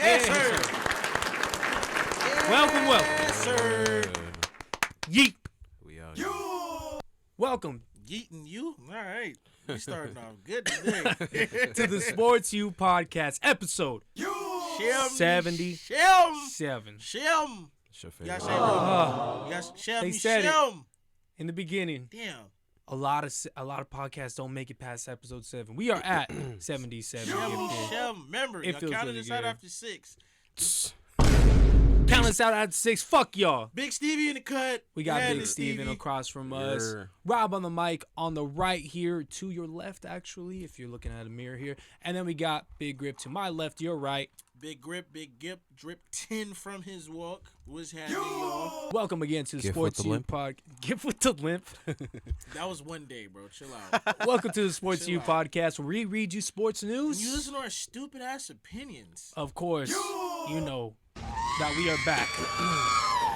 Yes, sir. Welcome. Yes, sir. Yeet. We out. Welcome Yeeting you? All right. We starting off good today. to the Sports U Podcast, episode 77. Shem. It's your Y'all favorite. say bro. They said it. Shem. In the beginning, Damn. a lot of podcasts don't make it past episode 7. We are at 77. Shem. Remember, It y'all feels counted really us out good. after 6. Count us out at 6. Fuck y'all. Big Stevie in the cut. We got Yeah, Big the Steven Stevie. across from us. Yeah. Rob on the mic on the right here, to your left, actually, if you're looking at a mirror here. And then we got Big Grip to my left, your right. Big Grip, Big Gip, drip 10 from his walk. What's happening, y'all? Welcome again to the Gift Sports with the U limp. Podcast. Gift with the limp. That was one day, bro. Chill out. Welcome to the Sports Chill U out. Podcast, where we read you sports And news. you listen to our stupid ass opinions. Of course, you know that we are back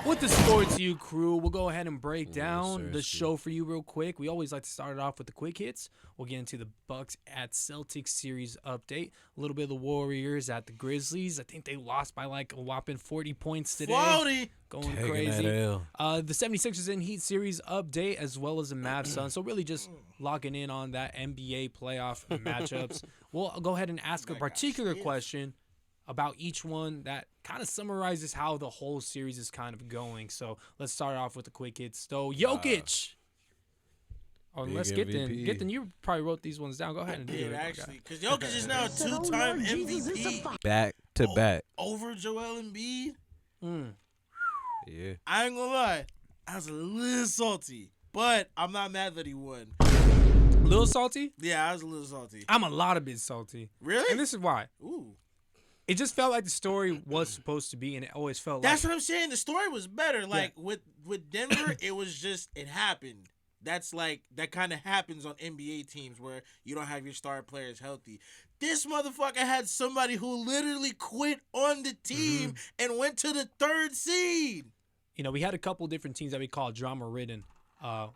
with the Sports U crew. We'll go ahead and break down the show for you real quick. We always like to start it off with the quick hits. We'll get into the Bucks at Celtics series update. A little bit of the Warriors at the Grizzlies. I think they lost by like a whopping 40 points today. 40. Going Taking crazy. that L. The 76ers in Heat series update, as well as the Mavs Suns. So really just locking in on that NBA playoff matchups. We'll go ahead and ask a particular question about each one that kind of summarizes how the whole series is kind of going. So let's start off with the quick hits. So Jokic. Big Unless MVP. Gittin, you probably wrote these ones down. Go ahead and do Yeah, it. actually. Because Jokic is now a 2-time MVP. Back to back. Over Joel Embiid. Yeah. I ain't gonna lie. I was a little salty. But I'm not mad that he won. A little salty? Yeah, I was a little salty. I'm a lot of bit salty. Really? And this is why. Ooh. It just felt like the story was supposed to be, and it always felt That's like... what I'm saying. The story was better. Like, with Denver, it was just, it happened. That's like, that kind of happens on NBA teams where you don't have your star players healthy. This motherfucker had somebody who literally quit on the team and went to the 3rd seed. You know, we had a couple different teams that we called drama-ridden.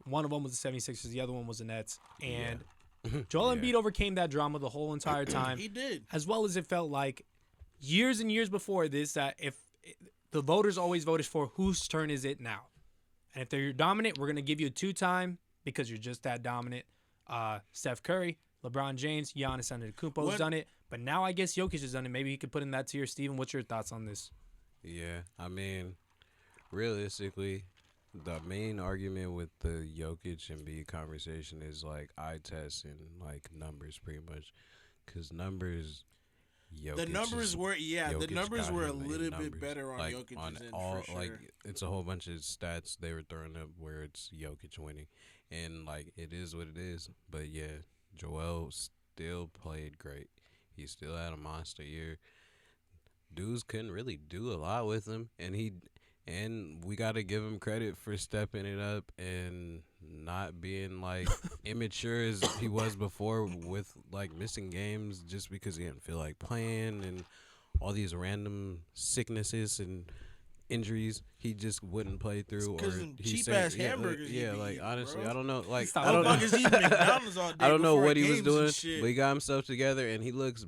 One of them was the 76ers. The other one was the Nets. And Joel Embiid overcame that drama the whole entire time. He did. As well as it felt like years and years before this that if the voters always voted for whose turn is it now. And if they're dominant, we're going to give you a 2-time because you're just that dominant. Steph Curry, LeBron James, Giannis Antetokounmpo's done it. But now I guess Jokic has done it. Maybe you could put in that tier. Steven, what's your thoughts on this? Yeah. I mean, realistically, the main argument with the Jokic and Embiid conversation is like eye test and like numbers pretty much. Because numbers... The numbers were Jokic the numbers got were a him in little numbers. bit better on like, Jokic's on end all, for sure. Like it's a whole bunch of stats they were throwing up where it's Jokic winning, and like it is what it is. But yeah, Joel still played great. He still had a monster year. Dudes couldn't really do a lot with him, and we got to give him credit for stepping it up and not being like immature as he was before with like missing games just because he didn't feel like playing and all these random sicknesses and injuries he just wouldn't play through, or he cheap-ass hamburgers he yeah, be like eating, honestly bro. I don't know, like Stop. I don't know. Motherfuckers eating McDonald's all day I don't know before what he was games doing, and shit. but he got himself together, and he looks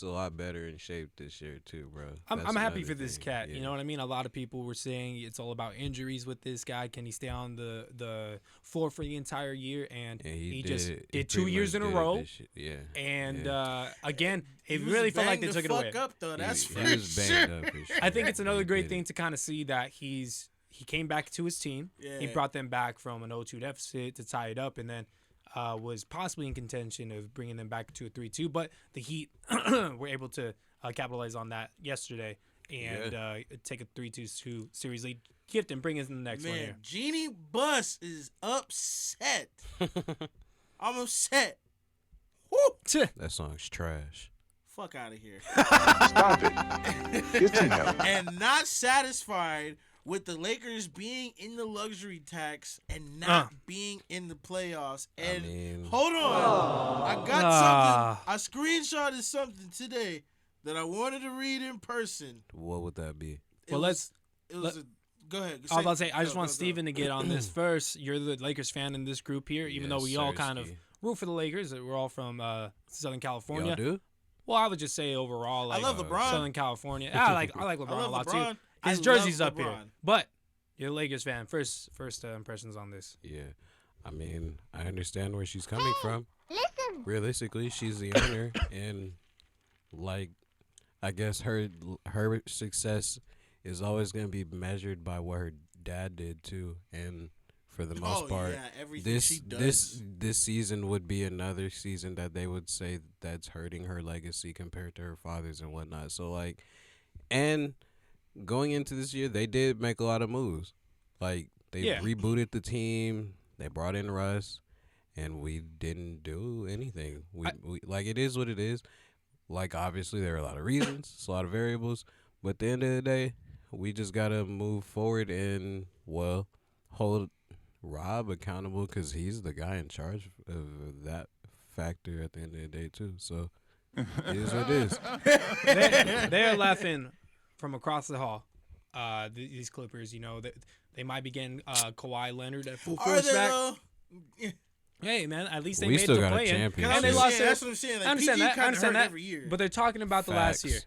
a lot better in shape this year too, bro. I'm That's happy another for this thing. cat. Yeah. You know what I mean? A lot of people were saying it's all about injuries with this guy. Can he stay on the floor for the entire year? And he just did 2 years in a row. Yeah. And yeah. again, it He was really felt like they banged took the it away. fuck up, though. That's he for was banged sure. up for sure. I think it's another He great did thing it. to kind of see that he came back to his team. Yeah. He brought them back from an 0-2 deficit to tie it up, and then was possibly in contention of bringing them back to a 3-2. But the Heat were able to capitalize on that yesterday and take a 3-2 series lead. Gift and bring us in the next one here. Jeanie Bus is upset. I'm upset. Woo! That song's trash. Fuck out of here. Stop it. Get some help. And not satisfied with the Lakers being in the luxury tax and not being in the playoffs. And hold on. I got something. I screenshotted something today that I wanted to read in person. What would that be? Go ahead. I was about to say, I just want Steven to get on this first. You're the Lakers fan in this group here, even though we all kind of root for the Lakers. We're all from Southern California. Y'all do? Well, I would just say overall, like I love LeBron. Southern California. I like LeBron I love a lot LeBron. too. I His love jersey's up here, LeBron. but you're a Lakers fan. First impressions on this. Yeah, I mean, I understand where she's coming from. Realistically, she's the owner, and like, I guess her success is always going to be measured by what her dad did too, and for the most part, yeah, everything she does. this season would be another season that they would say that's hurting her legacy compared to her father's and whatnot. So like, and going into this year, they did make a lot of moves. Like they rebooted the team, they brought in Russ, and we didn't do anything. We like, it is what it is. Like, obviously there are a lot of reasons, it's a lot of variables, but at the end of the day, we just gotta move forward and hold Rob accountable because he's the guy in charge of that factor at the end of the day too. So it is what it is. They're laughing from across the hall. These Clippers, you know, they might be getting Kawhi Leonard at full force back. Hey man, at least they made still the got a play-in. championship. And they lost. That's what I'm saying. Like, I understand PG that. I understand that. every year. But they're talking about the last year. Facts.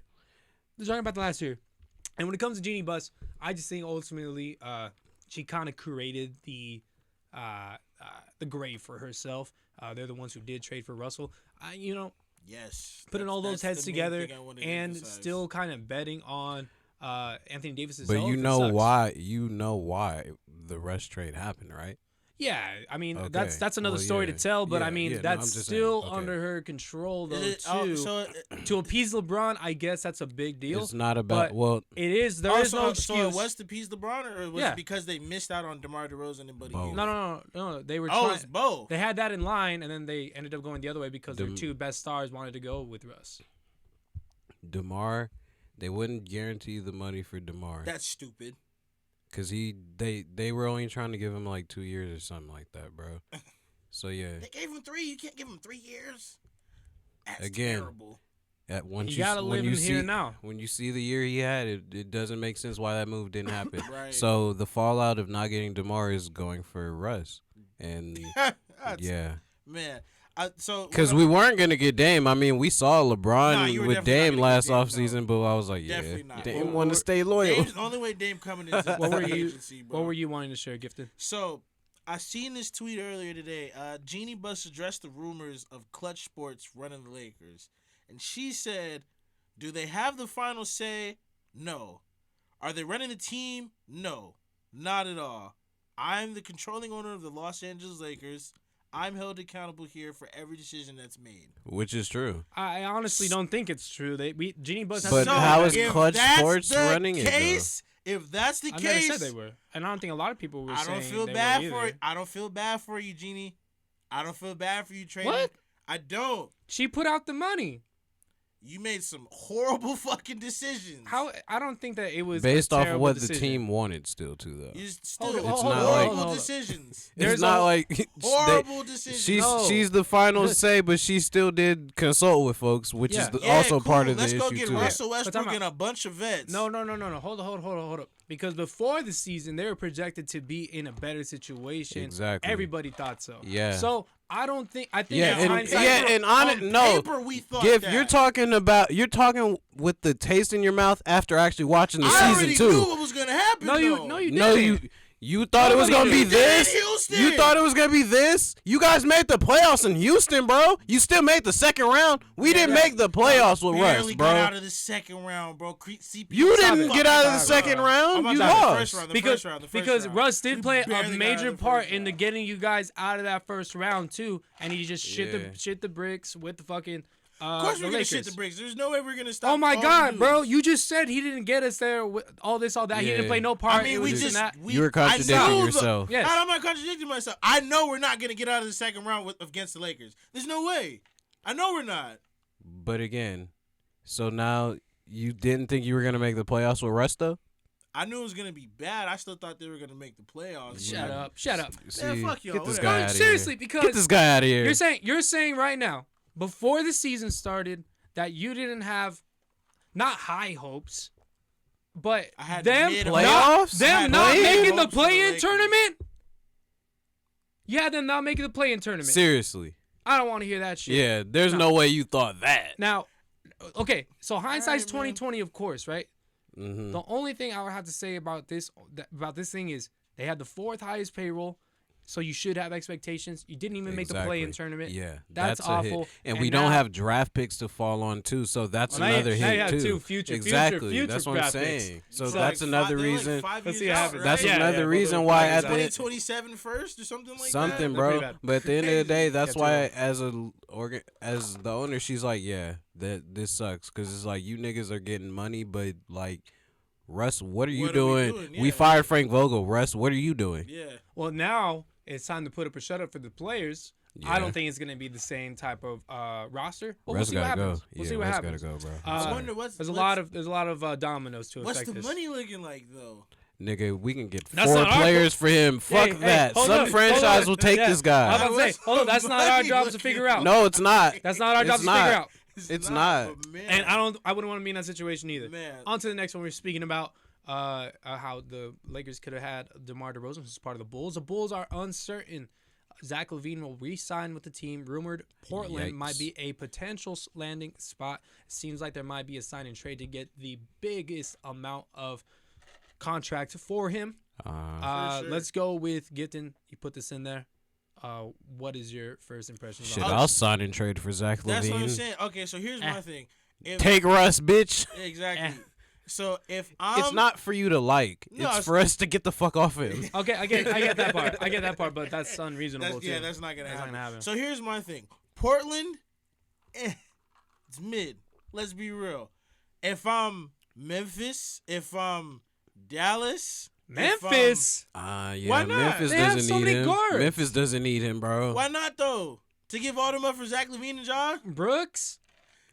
They're talking about the last year. And when it comes to Jeanie Buss, I just think ultimately she kind of created the grave for herself. They're the ones who did trade for Russell. You know, yes, putting all those heads the main together thing I wanted to and emphasize. still kind of betting on Anthony Davis's But health. you it know sucks. why? You know why the Russ trade happened, right? Yeah, I mean Okay. that's another Well, story yeah. to tell, but I Yeah, mean yeah, no, that's I'm just still saying. Okay. under her control though Is it- too. To appease LeBron, I guess that's a big deal. It's not about It is. There is no excuse. So it was to appease LeBron, or was Yeah. it because they missed out on DeMar DeRozan and Buddy Both. Hield? No. They were Oh, trying. it's both. They had that in line, and then they ended up going the other way because their two best stars wanted to go with Russ. DeMar. They wouldn't guarantee the money for DeMar That's stupid. because they were only trying to give him like 2 years or something like that, bro. So yeah, They gave him 3. You can't give him 3 years. That's Again, terrible. You gotta live in here and now. When you see the year he had, it doesn't make sense why that move didn't happen. Right. So the fallout of not getting DeMar is going for Russ, and yeah, Man. because we weren't gonna get Dame. I mean, we saw LeBron Nah, you were with definitely not Dame gonna last get Dame, offseason, but I was like, Definitely yeah, not. Dame wanted to stay loyal. Dame's the only way Dame coming into What were free you? agency, bro. What were you wanting to share, Gifted? So, I seen this tweet earlier today. Jeanie Buss addressed the rumors of Clutch Sports running the Lakers. And she said, do they have the final say? No. Are they running the team? No. Not at all. I'm the controlling owner of the Los Angeles Lakers. I'm held accountable here for every decision that's made. Which is true. I honestly don't think it's true. Jeanie Buss has But to how is if Clutch that's Sports the running it, though? case, If that's the I case, never said they were, and I don't think a lot of people were I saying don't feel they bad were for either. it. I don't feel bad for you, Jeanie. I don't feel bad for you trading. What? I don't. She put out the money. You made some horrible fucking decisions. How? I don't think that it was Based a off of terrible what decision. the team wanted still, too, though. You still Hold on, It's hold not on, like- hold on. decisions. There's It's not a- like Horrible decisions. No. she's the final say, but she still did consult with folks, which Yeah. is Yeah, also cool. part of the Let's go issue get too. Russell But time Westbrook out. and a bunch of vets. No. Hold up. Because before the season, they were projected to be in a better situation. Exactly. Everybody thought so. Yeah. So I don't think. I think Yeah, in and hindsight, on it, no. paper, we thought Giff, that. you're talking with the taste in your mouth after actually watching the I season already too. knew what was gonna happen. no, though. you No, didn't. you thought it was gonna be did in this. Houston. You thought it was gonna be this. You guys made the playoffs in Houston, bro. You still made the second round. We didn't make the playoffs with Russ, barely got out bro. of the second round, bro. CP You didn't it. get out of the Stop it. second I'm round. about You to say the lost. first round, the because first because round. Russ did We play barely a got out major of the part first into round. getting you guys out of that first round too, and he just Yeah. shit the bricks with the fucking. Of course the we're gonna Lakers. shit the bricks. There's no way we're gonna stop. Oh my all God, the bro! moves. You just said he didn't get us there with all this, all that. He didn't Yeah. play no part. I mean, It was we this just and that. You were contradicting I know yourself. Yes. I'm not contradicting myself. I know we're not gonna get out of the second round against the Lakers. There's no way. I know we're not. But again, so now you didn't think you were gonna make the playoffs with Russ though? I knew it was gonna be bad. I still thought they were gonna make the playoffs. Shut up! Shut up! See, fuck y'all, get this whatever. guy No, out of seriously, here. because Get this guy out of here. you're saying right now, before the season started, that you didn't have not high hopes, but I had them mid- Playoffs? them I had not mid making the hopes for the play-in Lakers. tournament. You had them not making the play-in tournament. Seriously. I don't want to hear that shit. Yeah, there's no way you thought that. Now, okay, so hindsight's All right, 2020, of course, right? Mm-hmm. The only thing I would have to say about this thing is they had the 4th highest payroll, so you should have expectations. You didn't even make the play-in tournament. Yeah, that's a awful. hit. And we don't have draft picks to fall on too, so that's another hit now you have too. Two future exactly, future that's what I'm draft picks. saying. So It's that's like another they're reason. Like 5 Let's years see what out, happens. right? That's Yeah, another yeah, reason both why of at them. the 2027 first or something like something, that. bro. bad. But at the end of the day, that's Yeah, why as the owner, she's like, yeah, that this sucks because it's like you niggas are getting money, but like. Russ, what are you doing? Yeah. We fired Frank Vogel. Russ, what are you doing? Yeah. Well, now it's time to put up or shut up for the players. Yeah. I don't think it's going to be the same type of roster. But we'll Russ see what gotta happens. go. We'll Yeah, see what Russ happens. gotta go, bro. I wonder There's a lot of dominoes to what's affect the this. money looking like though? Nigga, we can get That's 4 not our players for him. Fuck that. hold Some on, franchise hold on. will take Yeah. this I guy. was about to say, hold on, that's not our job to figure out. No, it's not. That's not our job It's to figure not. out. It's not. But man, And I wouldn't want to be in that situation either. Man. On to the next one. We're speaking about how the Lakers could have had DeMar DeRozan, who's part of the Bulls. The Bulls are uncertain. Zach Levine will re-sign with the team. Rumored Portland Yikes. might be a potential landing spot. Seems like there might be a sign and trade to get the biggest amount of contract for him. For sure. Let's go with Gittin. You put this in there. What is your first impression? Shit, on I'll sign and trade for Zach that's Levine. what I'm saying. Okay, so here's my thing. If, Take Russ, bitch. exactly. So if I'm, It's not for you to like. No, it's it's- for us to get the fuck off him. Okay, I get that part. I get that part, but that's unreasonable too. that's not gonna That's not happen. gonna happen. So here's my thing. Portland, it's mid. Let's be real. If I'm Memphis, if I'm Dallas, Memphis. Yeah, Why not? Memphis They have doesn't so need many him. guards. Memphis doesn't need him, bro. why not though? To give all them up for Zach Levine and John? Brooks.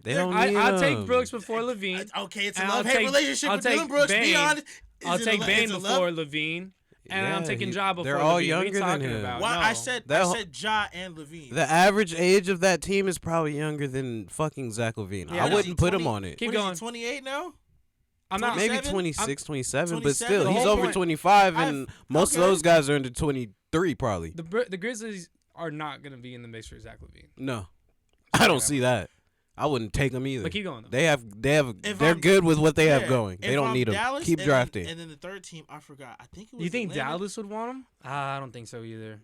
They don't need I'll take him. Brooks before Levine. Okay, it's a And I'll love-hate take- relationship I'll with Dylan take Brooks. Be Bane. honest. I'll take Bane it's a before love? Levine, and I'm Yeah, taking Ja before they're all Levine. younger What are you than talking him. about? Why No. I said Ja and Levine. The average age of that team is probably younger than fucking Zach Levine. Yeah, I no. wouldn't put him on it. Keep What is he, going. 28 now? I'm not. Maybe 27? 26, 27, but 27. still, The he's whole over point- 25, and most of okay. those guys are under 23 probably. The Grizzlies are not gonna be in the mix for Zach Levine. No, I don't see that. I wouldn't take them either. But keep going, though. If They're I'm- good with what they have Yeah, going. They if don't I'm need them. Dallas Keep and drafting. And then the third team, I forgot. I think it was. You think Atlanta. Dallas would want him? I don't think so either.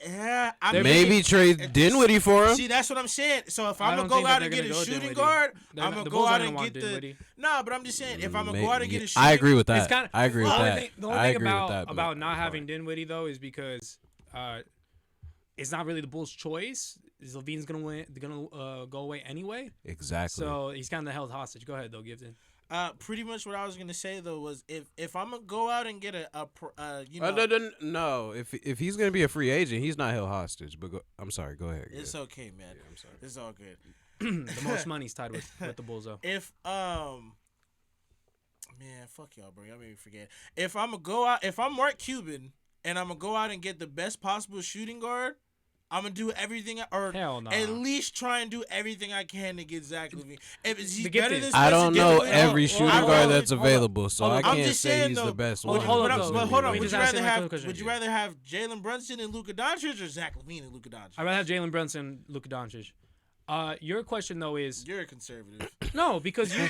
Yeah, I They're mean, Maybe trade Dinwiddie for him. See, that's what I'm saying. So if I I'm don't gonna go think that out and they're get a gonna go shooting Dinwiddie. guard, They're I'm not- gonna the go Bulls out aren't and gonna get want the. Dinwiddie. Nah, but I'm just saying if I'm gonna go out and get a Yeah, shooting. I agree with It's that. kinda- I agree with The only that. thing- The only I thing agree with that. about not having Dinwiddie though is because it's not really the Bulls' choice. Is Levine's gonna go away anyway? Exactly. So he's kind of held hostage. Go ahead though, Gibson. Pretty much what I was gonna say though was if I'm gonna go out and get you know, No. If he's gonna be a free agent, he's not held hostage. But I'm sorry. Go ahead. it's okay, man. I'm sorry. It's all good. The most money's tied with the Bulls though. If man, fuck y'all, bro. I made me forget. If I'm gonna go out, if I'm Mark Cuban and I'm gonna go out and get the best possible shooting guard, I'm gonna do everything, or Hell nah. at least try and do everything I can to get Zach Levine. If he's The gift better is- than I Spencer don't know Dinwiddie, every Hold shooting on, guard hold that's on, available, so hold I on. I'm can't just say saying, he's though, the best hold one. on, but, though. but hold on, We would just you asked rather him a have question. Jalen Brunson and Luka Doncic or Zach Levine and Luka Doncic? I'd rather have Jalen Brunson, Luka Doncic. Your question though is You're a conservative. no, because you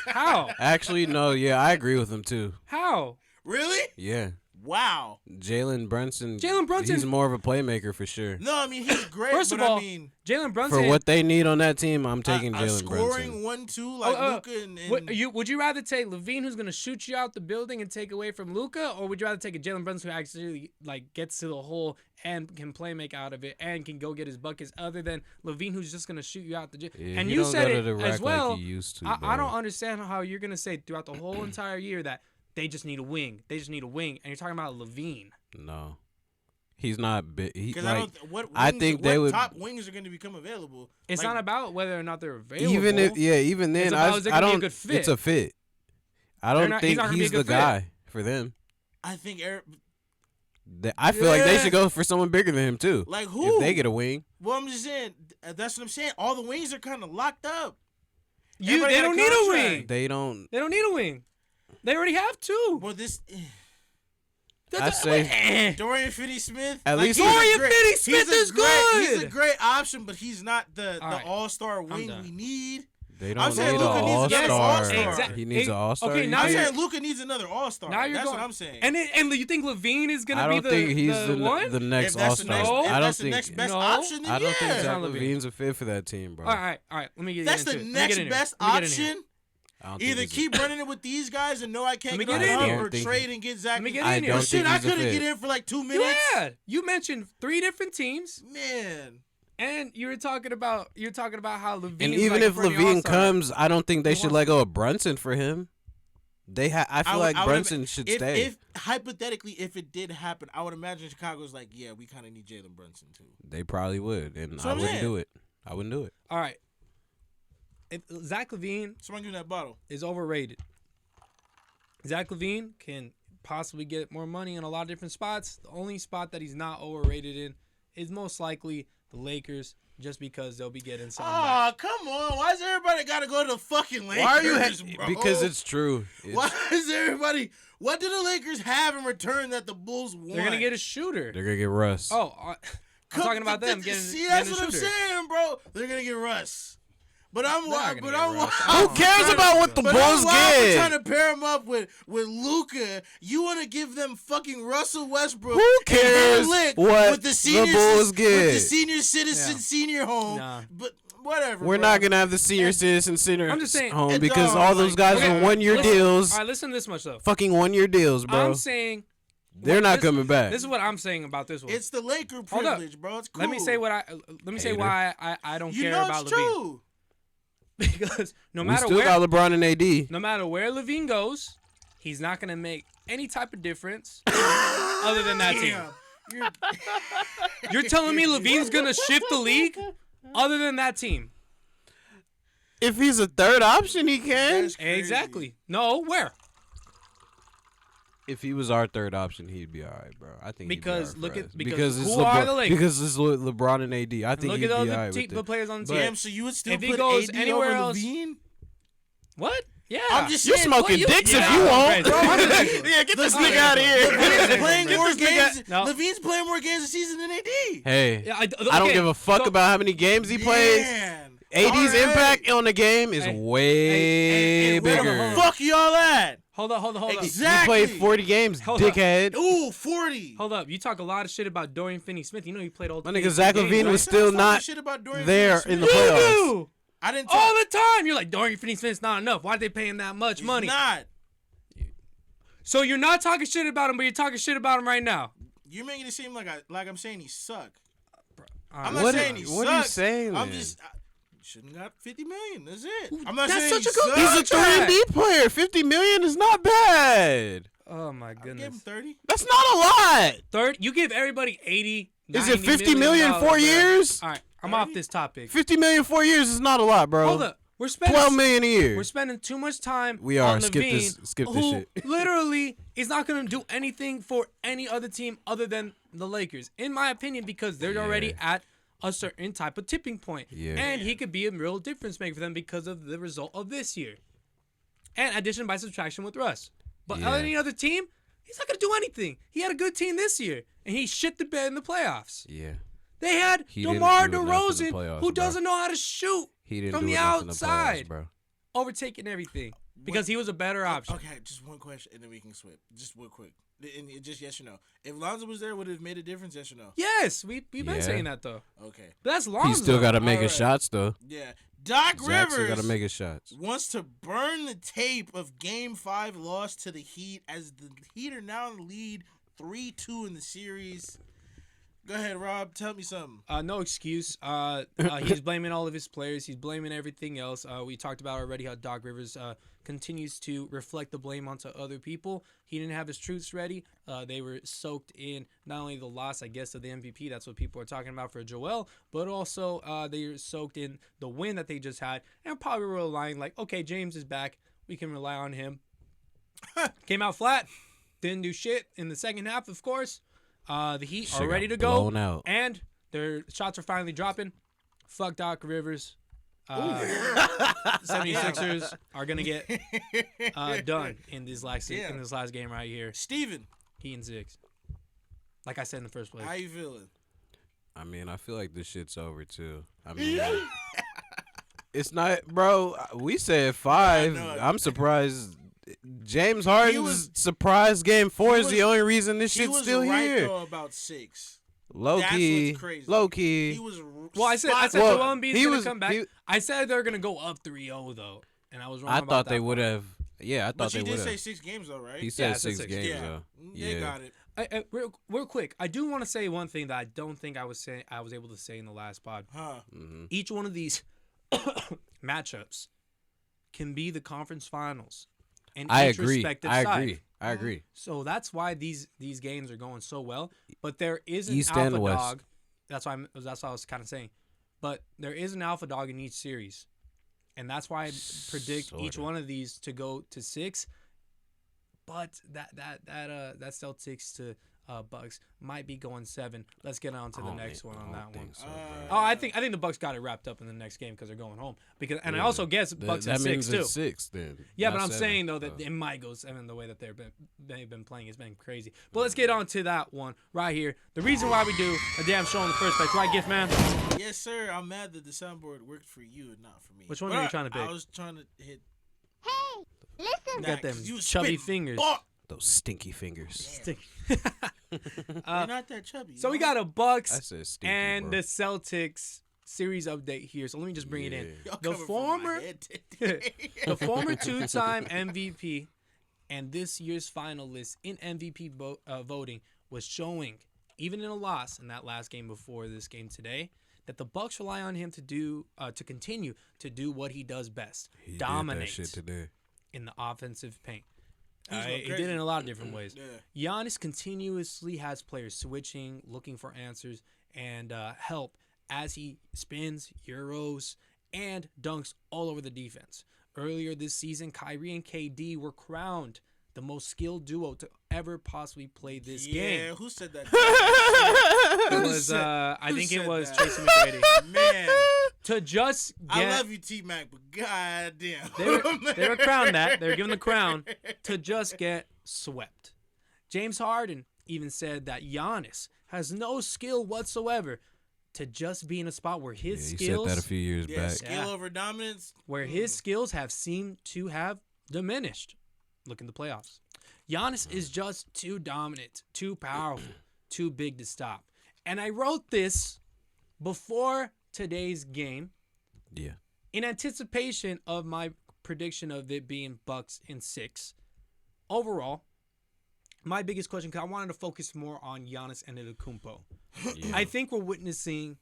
how Actually, no. Yeah, I agree with him too. how Really? Yeah, Wow. Jalen Brunson. Jalen Brunson- He's more of a playmaker for sure. No, I mean he's great. First of but all, I mean, Jalen Brunson For what they need on that team, I'm taking a Jalen scoring Brunson. 1-2 like Luka and would you rather take Levine, who's gonna shoot you out the building and take away from Luka, or would you rather take a Jalen Brunson who actually like gets to the hole and can play make out of it and can go get his buckets, other than Levine, who's just gonna shoot you out the gym? Yeah, and he you don't said go to it the as rack well. like he used to, I bro. don't understand how you're gonna say throughout the whole entire year that they just need a wing. They just need a wing, and you're talking about Levine. No, he's not big. because Like, I don't. What I wings- think they what would- top wings are going to become available. It's Like, not about whether or not they're available. even then, about, is there I gonna be a don't. good fit? It's a fit. I They're don't not- he's think not gonna be a he's the good fit. guy for them. I think Eric. I feel like they Yeah. should go for someone bigger than him too. Like who? If they get a wing, Well, I'm just saying. That's what I'm saying. All the wings are kind of locked up. They Everybody got a don't need a contract. wing. they don't. They don't need a wing. They already have two. Well, this I say Dorian Finney-Smith. At least he's a Dorian great- Finney-Smith he's a is great- He's a good. great option, but he's not the All right. all-star wing done. we need. They don't I'm need saying an Luka needs another all-star. all-star. Exactly. He needs an all-star. Okay, you now I'm think? saying Luka needs another all-star. Now you're That's going. what I'm saying. And you think Levine is gonna I be don't the think he's the one? the next if that's the all-star. next, No. if I don't that's the think. next best No. option, then I don't think yeah. Zach Levine. Levine's a fit for that team, bro. All right. Let me get That's into the it. next best option. I don't think Either he's a- keep running it with these guys and know I can't Let me get get on in him, here. or trade and get Zach. Let me get I in here. don't But shit, think I he's a couldn't fit. get in for like 2 minutes. Yeah, you mentioned 3 different teams, Man. and you were talking about how Levine. And even if Levine comes, I don't think they should let go of Brunson for him. I feel like Brunson should stay. If hypothetically, if it did happen, I would imagine Chicago's like, yeah, we kind of need Jalen Brunson too. They probably would, and So I I'm wouldn't saying. do it. I wouldn't do it. All right, if Zach Levine Someone give me that bottle. is overrated. Zach Levine can possibly get more money in a lot of different spots. The only spot that he's not overrated in is most likely the Lakers, just because they'll be getting something back. Oh, come on. Why is everybody got to go to the fucking Lakers, Why are you? bro? Because it's true. Why is everybody... What do the Lakers have in return that the Bulls want? They're gonna get a shooter. They're gonna get Russ. Oh, I'm talking about them getting. See, that's getting a what I'm shooter. saying, bro. They're going to get Russ. But I'm... They're not gonna But get I'm... Russ. Who cares about what the But Bulls I'm trying get? to pair him up with Luka. You want to give them fucking Russell Westbrook? Who and cares Lick what with the senior, Bulls With get? the senior citizen Yeah. senior home. Nah. But whatever. We're bro. not gonna have the senior citizen center I'm just saying- home And because dog, all those like, guys okay, are 1 year listen. deals. All right, listen to this much though. Fucking 1 year deals, bro. I'm saying They're not this- coming back. This is what I'm saying about this one. It's the Laker Hold up. privilege, bro. It's cool. Let me say Hater. why I don't you care know about it's Levine. true. Because no we matter still where got LeBron and AD. no matter where Levine goes, he's not gonna make any type of difference other than that team. Damn. You're telling me Levine's gonna shift the league other than that team? If he's a third option, he can. That's crazy. Exactly. No, where? If he was our third option, he'd be all right, bro. I think Because he'd be all right look at- for us. because it's who are the Lakers? Because it's LeBron and AD. I think Look he'd at be the all other right with the it. players on the team. Damn, so you would still If he put goes AD anywhere over else- Levine? What? Yeah. I'm just You're saying, smoking what, dicks if yeah, you I'm want. crazy. I'm crazy. Yeah, get this Listen, nigga out of Levine's here. playing Get more this nigga- games. No. Levine's playing more games this season than AD. Hey, Yeah, I don't okay, give a fuck so- about how many games he plays. Man. AD's All right. impact on the game is Hey, way And where bigger. the fuck y'all at? Hold up. Exactly. He played 40 games, Hold up. dickhead. Ooh, 40. Hold up. You talk a lot of shit about Dorian Finney-Smith. You know he played all My 22 nigga Zach games, Levine right? was still not Shit about Dorian there Finney-Smith. in the You playoffs. do! I didn't All talk. the time. You're like, Dorian Finney-Smith's not enough. Why'd they pay him that much He's money? not. So you're not talking shit about him, but you're talking shit about him right now. You're making it seem like I'm saying he suck. All right. I'm not What saying are- he what are you sucks. saying, I'm then? just shouldn't got 50 million. That's it. I'm not That's saying such he a good sucks. He's a contract. 3D player. 50 million is not bad. Oh my I gave him goodness. 30. That's not a lot. Third, you give everybody 80. Is it 90 50 million dollars, 4 bro. years? All right, I'm off this topic. 50 million 4 years is not a lot, bro. Hold up. We're spending 12 million a year. We're spending too much time. We are. On Skip Levine, this- skip this who shit. literally is not going to do anything for any other team other than the Lakers, in my opinion, because they're already at a certain type of tipping point. Yeah. And he could be a real difference maker for them because of the result of this year. And addition by subtraction with Russ. But Yeah. any other team, he's not going to do anything. He had a good team this year, and he shit the bed in the playoffs. Yeah. They had He didn't DeMar do enough in the DeRozan, playoffs, who bro. doesn't know how to shoot He didn't from do the enough in the outside, playoffs, bro. overtaking everything because he was a better option. Okay, just one question, and then we can switch. Just real quick. And just yes or no. If Lonzo was there, would it have made a difference? Yes or no? Yes, we've been Yeah. saying that though. Okay. But that's Lonzo. He still got to make his Alright. shots, though. Yeah. Doc Zach still got Rivers to make his shots. wants to burn the tape of Game 5 loss to the Heat as the Heat are now in the lead 3-2 in the series. Go ahead, Rob. Tell me something. No excuse. He's blaming all of his players. He's blaming everything else. We talked about already how Doc Rivers continues to reflect the blame onto other people. He didn't have his troops ready. They were soaked in not only the loss, I guess, of the MVP. That's what people are talking about for Joel, but also they were soaked in the win that they just had, and probably were relying like, okay, James is back. We can rely on him. Came out flat. Didn't do shit in the second half, of course. The Heat Shit are ready got to go, blown out. and their shots are finally dropping. Fuck Doc Rivers. 76ers are gonna get done in this last game right here. Steven, He and Ziggs. Like I said in the first place. how you feeling? I mean, I feel like this shit's over, too. I mean, It's not, bro. We said 5. know. I'm surprised. James Harden's surprise game 4 is the only reason this shit's still right, here. Though, about 6. Low That's key, what's crazy. low key. He was. Well, I said Well, Joel Embiid's he gonna was- come back. he- I said they're gonna go up 3-0 though, and I was wrong. I about thought that they part. would have. Yeah, I But thought they you would did say have. 6 games though, right? He said I said 6 6. games yeah, though. they Yeah. got it. Real quick, I do want to say one thing that I don't think I was able to say in the last pod. Huh? Each one of these matchups can be the conference finals. In I each agree. respective I side. agree. I agree. So that's why these games are going so well. But there is an East alpha and West. dog. That's why I was kind of saying. But there is an alpha dog in each series, and that's why I predict each Sorta. one of these to go to 6. But that Celtics to Bucks might be going 7. Let's get on to the next one on that one. So, Oh, I think the Bucks got it wrapped up in the next game because they're going home. I also guess Bucks that at 6 means too. it's 6 then. Yeah, not but I'm 7. saying though that it might go 7 the way that they've been playing. It's been crazy. But let's get on to that one right here. The reason why we do a damn show in the first place, right, Gift Man? Yes, sir. I'm mad that the soundboard worked for you and not for me. Which one But are you trying to pick? I was trying to hit. Hey, listen. Got them 'cause you chubby spitting fingers. bar- Those stinky fingers. You're not that chubby. So we you know? got a Bucks I said stinky, and bro. the Celtics series update here. So let me just bring it in. Y'all The coming from my former head today. the former 2-time MVP and this year's finalist in MVP voting was showing, even in a loss in that last game before this game today, that the Bucks rely on him to continue to do what he does best, He dominate did that shit today. in the offensive paint. He's going He did crazy. it in a lot of different ways. Yeah. Giannis continuously has players switching, looking for answers and help as he spins, euros, and dunks all over the defense. Earlier this season, Kyrie and KD were crowned the most skilled duo to ever possibly play this Yeah, game. who said that? It was, I think it said was that? Tracy McGrady. Man, To just I get, love you, T Mac, but goddamn, they were crowned that. They were given the crown to just get swept. James Harden even said that Giannis has no skill whatsoever to just be in a spot where his He said skills that a few years Yeah, back. skill Yeah. over dominance. where his skills have seemed to have diminished. Look in the playoffs. Giannis is just too dominant, too powerful, too big to stop. And I wrote this before today's game Yeah. in anticipation of my prediction of it being Bucks in 6. Overall, my biggest question, because I wanted to focus more on Giannis Antetokounmpo. Yeah. I think we're witnessing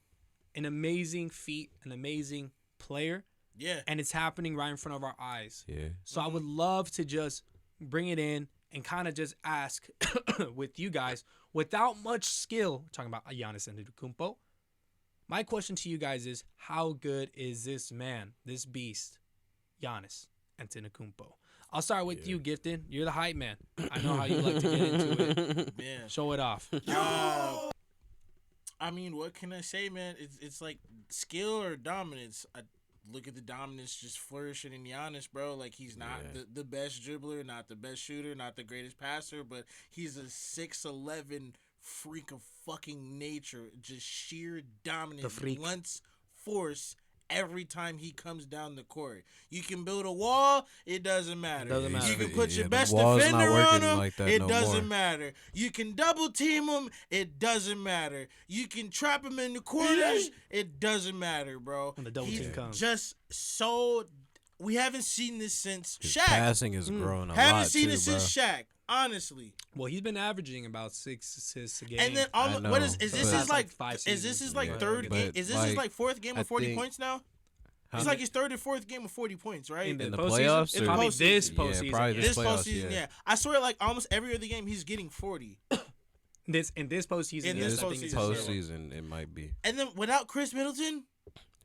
an amazing feat, an amazing player, Yeah, and it's happening right in front of our eyes. Yeah. So I would love to just bring it in and kind of just ask with you guys, without much skill, talking about Giannis Antetokounmpo, my question to you guys is, how good is this man, this beast, Giannis Antetokounmpo? I'll start with you, Gifted. You're the hype man. I know how you like to get into it. man. Show it off. I mean, what can I say, man? It's like skill or dominance. I look at the dominance just flourishing in Giannis, bro. Like, he's not the best dribbler, not the best shooter, not the greatest passer, but he's a 6'11" freak of fucking nature. Just sheer dominance, The freak. blunts force every time he comes down the court. You can build a wall, it doesn't matter. Doesn't matter. You can put your the best wall's not defender on working him, like that it no doesn't more. matter. You can double team him, it doesn't matter. You can trap him in the corners, it doesn't matter, bro. When the double He's team comes. just so. We haven't seen this since His Shaq. passing is growing a Haven't lot seen too, it bro. since Shaq, honestly. Well, he's been averaging about 6 assists a game. And then I what is know, this? but- His That's like like 5 is this seasons. his like Yeah, third but game? Is this his like, like fourth game I with 40 think- points now? Huh? It's like his third or fourth game with 40 points, right? in the, In the postseason? playoffs It's or- probably Postseason. this Yeah, postseason. probably This playoffs, postseason, yeah. yeah. I swear, like almost every other game, he's getting 40. This postseason. In yes, this I think it's postseason, his third one. Postseason, it might be. And then without Chris Middleton,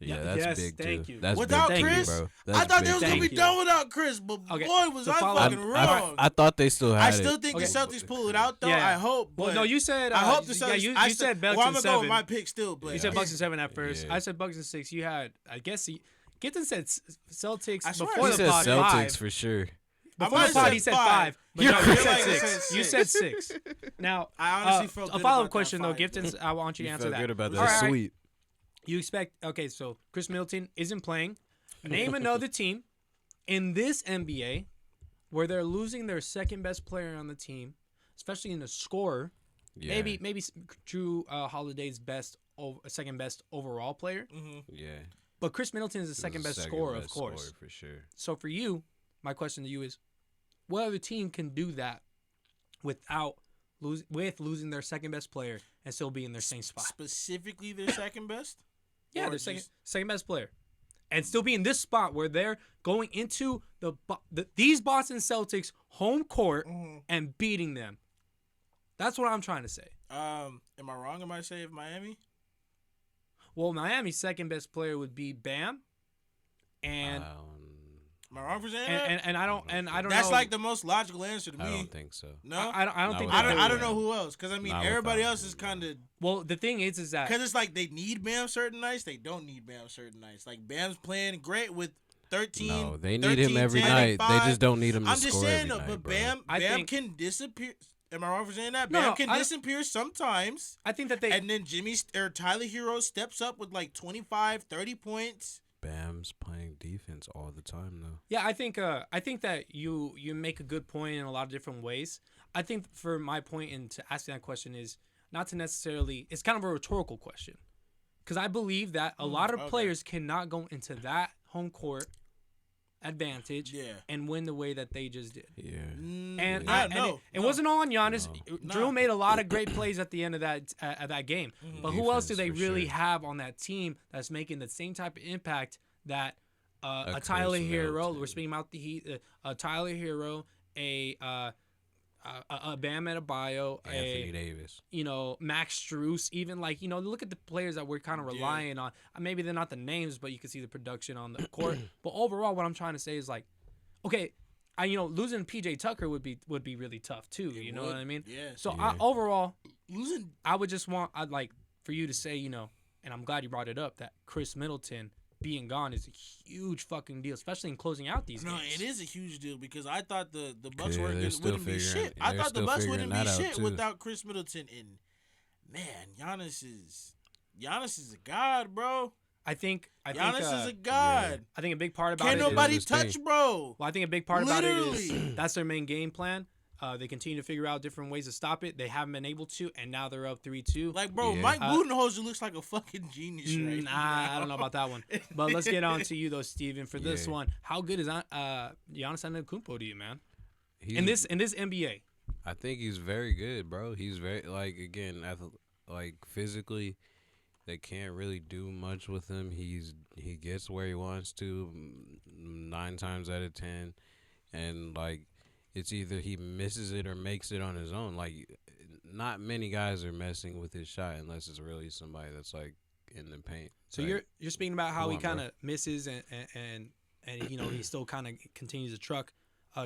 Yeah, Yeah, that's yes, big thank too. you. That's without big Thank too, Chris, bro. I That's thought they big was gonna Thank be you. done without Chris, but Okay, boy, was so I follow- fucking wrong. I thought they still had I it. still think Okay. the Celtics pull it out, though. Yeah. I hope. Well, But no, you said. I hope the yeah, Celtics. you I said Bucks well, in I'm gonna go with 7. my pick still, but You said Bucks in 7 at first. Yeah. I said Bucks in 6. You had, I guess, Gittin said Celtics I swear before He the said pod. Celtics 5. for sure. Before might the have pod, said he said 5. 5. But You're no, right. you You're said right. 6. You said 6. Now, I honestly felt a good follow-up about question, that though. 5. Gifton, I want you to You answer feel that. good about All that? right. Sweet. You expect, okay, so Chris Middleton isn't playing. Name another team in this NBA where they're losing their second best player on the team, especially in the scorer. Yeah. Maybe Drew Holiday's second best overall player. Mm-hmm. Yeah. But Chris Middleton is the second best scorer, of course. Scorer for sure. So for you, my question to you is, what other team can do that without losing their second best player and still be in their same spot? Specifically, their second best. Yeah, Or their just- second best player, and still be in this spot where they're going into these Boston Celtics home court Mhm. and beating them. That's what I'm trying to say. Am I wrong? Am I saying Miami? Well, Miami's second best player would be Bam, and Am I wrong for saying that? and I don't That's know. like the most logical answer to me. I don't think so. No, I don't think Not that with I they don't would. know who else. Because I mean, Not everybody without else is him, kind of Well, the thing is that because it's like they need Bam certain nights. They don't need Bam certain nights. Like Bam's playing great with 13. No, they need 13, him every 10, night. and They 5. just don't need him to I'm just score saying every though, night, but bro. Bam I think- can disappear. Am I wrong for saying that? No, Bam no, can I- disappear sometimes. I think that they And then Tyler Hero steps up with like 25, 30 points. Bam's playing defense all the time, though. Yeah, I think that you make a good point in a lot of different ways. I think for my point into asking that question is not to necessarily. It's kind of a rhetorical question because I believe that a lot of okay. players cannot go into that home court advantage Yeah. and win the way that they just did. Yeah. And, Yeah, it wasn't all on Giannis. No. Drew made a lot of great plays at the end of that game. But who else do they Defense, for really sure. have on that team that's making the same type of impact that a Chris Tyler Hero? Middleton. We're speaking about the Heat. A Tyler Hero, a Bam Adebayo, Anthony Davis. Max Strus, even look at the players that we're kind of relying on. Maybe they're not the names, but you can see the production on the court. But overall, what I'm trying to say is like, okay, losing PJ Tucker would be really tough too. You know what I mean? Yeah. So Yeah. overall, Losing. I would just I'd like for you to say, and I'm glad you brought it up, that Chris Middleton being gone is a huge fucking deal, especially in closing out these No, games. it is a huge deal because I thought the Bucks Yeah, they're still wouldn't be figuring- shit. I they're thought the still Bucks figuring wouldn't be that out, shit too. without Chris Middleton. And man, Giannis is a god, bro. I think Giannis uh, is a god. I think a big part about Can't it is- nobody his touch, thing. bro. Well, I think a big part about it Literally. is that's their main game plan. They continue to figure out different ways to stop it. They haven't been able to, and now they're up 3-2. Like, bro, Yeah. Mike Budenholzer looks like a fucking genius right Nah, now. I don't know about that one. But let's get on to you though, Steven, for this Yeah. one. How good is Giannis Antetokounmpo to you, man? He's, In this NBA, I think he's very good, bro. He's very physically, they can't really do much with him. He gets where he wants to 9 times out of 10, and it's either he misses it or makes it on his own. Not many guys are messing with his shot unless it's really somebody that's in the paint. so you're speaking about how come he on, bro. kind of misses and he still kind of continues to truck.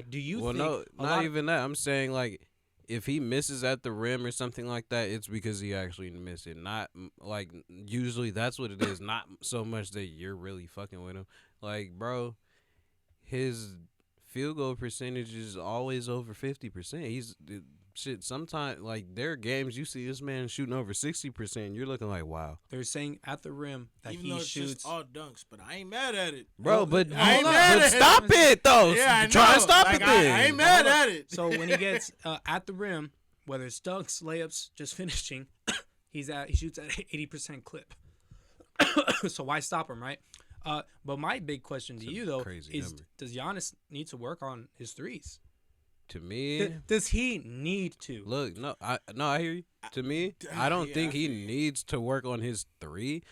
Do you Well, think no, a not lot- even that. I'm saying if he misses at the rim or something like that, it's because he actually missed it. Not usually that's what it is. Not so much that you're really fucking with him. Bro, his field goal percentage is always over 50%. He's shit. Sometimes there are games you see this man shooting over 60%. You're looking like, wow, they're saying at the rim that Even he though it's shoots. just all dunks, but I ain't mad at it. bro. But I ain't hold mad on. at it. stop it though. Yeah, I Try know. and stop it I then. ain't mad at it. So when he gets at the rim, whether it's dunks, layups, just finishing, he shoots at 80% clip. So why stop him, right? But my big question to It's a you though crazy is: number. does Giannis need to work on his threes? To me, Does he need to? look, I hear you. To me, I don't yeah, think I he feel you. needs to work on his 3.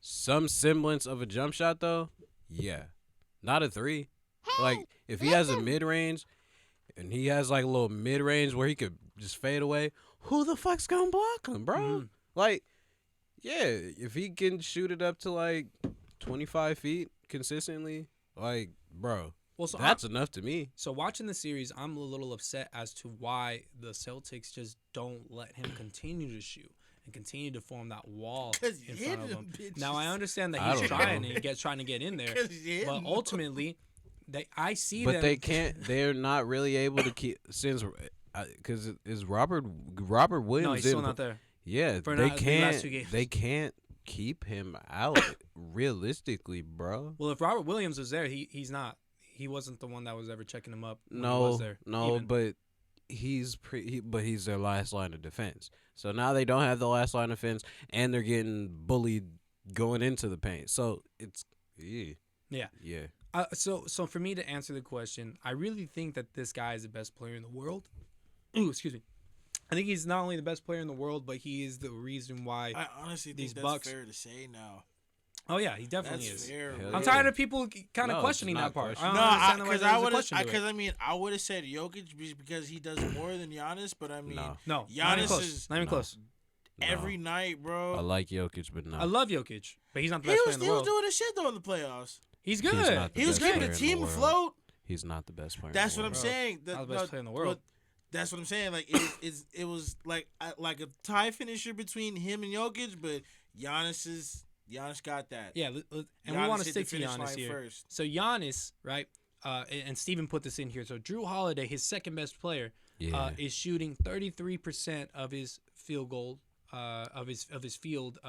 Some semblance of a jump shot, though, yeah. Not a 3. If he has a mid-range and he has, a little mid-range where he could just fade away, who the fuck's gonna block him, bro? Yeah, if he can shoot it up to, 25 feet consistently, bro, Well, so that's enough to me. So watching the series, I'm a little upset as to why the Celtics just don't let him continue to shoot and continue to form that wall 'Cause he's in front of hitting him. them Now I bitches. understand that I he's don't trying know. and trying to get in there, 'Cause he's hitting but them. ultimately, I see But them. they can't. They're not really able to keep because is Robert Williams. No, he's still in- not there. Yeah, For they not- the last can't. 2 games. They can't keep him out realistically, bro. Well, if Robert Williams was there, he's not. He wasn't the one that was ever checking him up. When he No, was there, no, even. but he's their last line of defense. So now they don't have the last line of defense, and they're getting bullied going into the paint. So it's yeah. So for me to answer the question, I really think that this guy is the best player in the world. Ooh, excuse me. I think he's not only the best player in the world, but he is the reason why. I honestly think these that's Bucks. fair to say now. Oh yeah, he definitely That's is. fair. Hell bro. I'm tired of people kind of No, questioning it's that not part. questioning. No, I because I would have said Jokic because he does more than Giannis, but I mean, No. No, Giannis not even close. is- Not even No. close. every night, bro. I like Jokic, but no. I love Jokic, but he's not the He best player was in the he was world. doing his shit though in the playoffs. He's He's good. not the He was best keeping player the in team world. afloat. He's not the best player. That's in what the I'm world. saying. Not the best player in the world. That's what I'm saying. Like it was like a tie finisher between him and Jokic, but Giannis got that. Yeah, and we Giannis want to hit stick the to finish Giannis line here. first. So Giannis, right? And Steven put this in here. So Drew Holiday, his second best player, Yeah. is shooting 33% of his field goal, of his field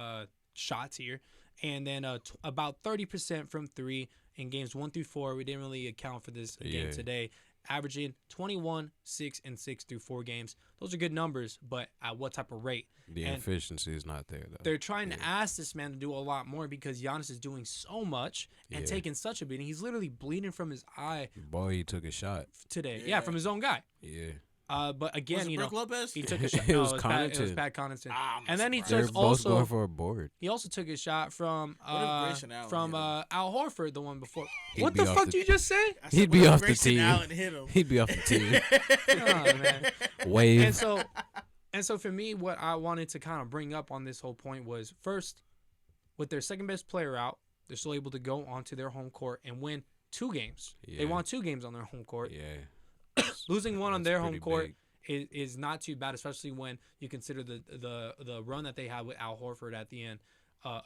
shots here, and then about 30% from three in games 1 through 4. We didn't really account for this game Yeah. today. Averaging 21, 6, and 6 through 4 games. Those are good numbers, but at what type of rate? The And efficiency is not there though. they're trying to Yeah. ask this man to do a lot more because Giannis is doing so much and Yeah. taking such a beating. He's literally bleeding from his eye Boy, he took a shot. today. Yeah, Yeah. from his own guy. Yeah. But again, Was it you know, Brook Lopez? he took a shot. It No, was it was Connaughton. Pat Connaughton. Ah, I'm And then he surprised. They're took both also going for a board. he also took a shot from What if Grayson Allen hit him? Al Horford, the one before. He'd What be the off fuck the- did you just say? I said, He'd what be if off the Grayson team. Allen hit him? He'd be off the team. Oh, man. Wave. And so for me, what I wanted to kind of bring up on this whole point was first, with their second best player out, they're still able to go onto their home court and win 2 games. Yeah. They won 2 games on their home court. Yeah. Losing one on That's their home pretty court big. is not too bad, especially when you consider the run that they had with Al Horford at the end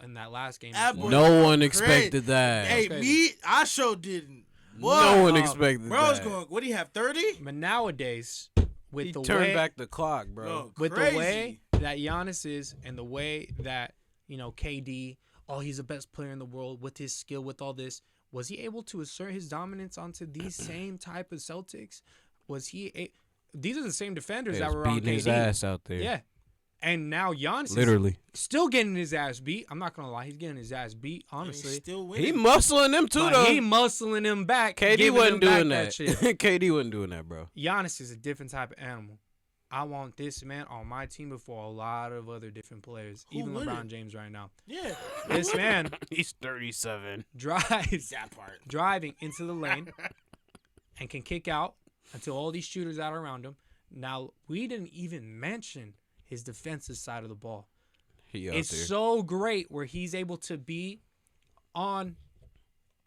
in that last game. That boy- No one Great. expected that. Hey, crazy. I sure didn't. no Boy, one expected Bro's that. going. What do you have? 30? But nowadays, with He the turned way back the clock, bro. with crazy. the way that Giannis is and the way that, you know, KD, he's the best player in the world with his skill, with all this, was he able to assert his dominance onto these same type of Celtics? Was he these are the same defenders They that was were on beating KD. his ass out there. Yeah. And now Giannis Literally. is still getting his ass beat. I'm not going to lie. He's getting his ass beat, And he's honestly. still winning. He muscling them too, But though. he muscling him back. KD giving wasn't him back doing that. shit. KD wasn't doing that, bro. Giannis is a different type of animal. I want this man on my team before a lot of other different players, Who even wouldn't? LeBron James right now. Yeah. This man He's 37. drives That part. driving into the lane and can kick out until all these shooters out around him. Now, we didn't even mention his defensive side of the ball. He out It's there. so great where he's able to be on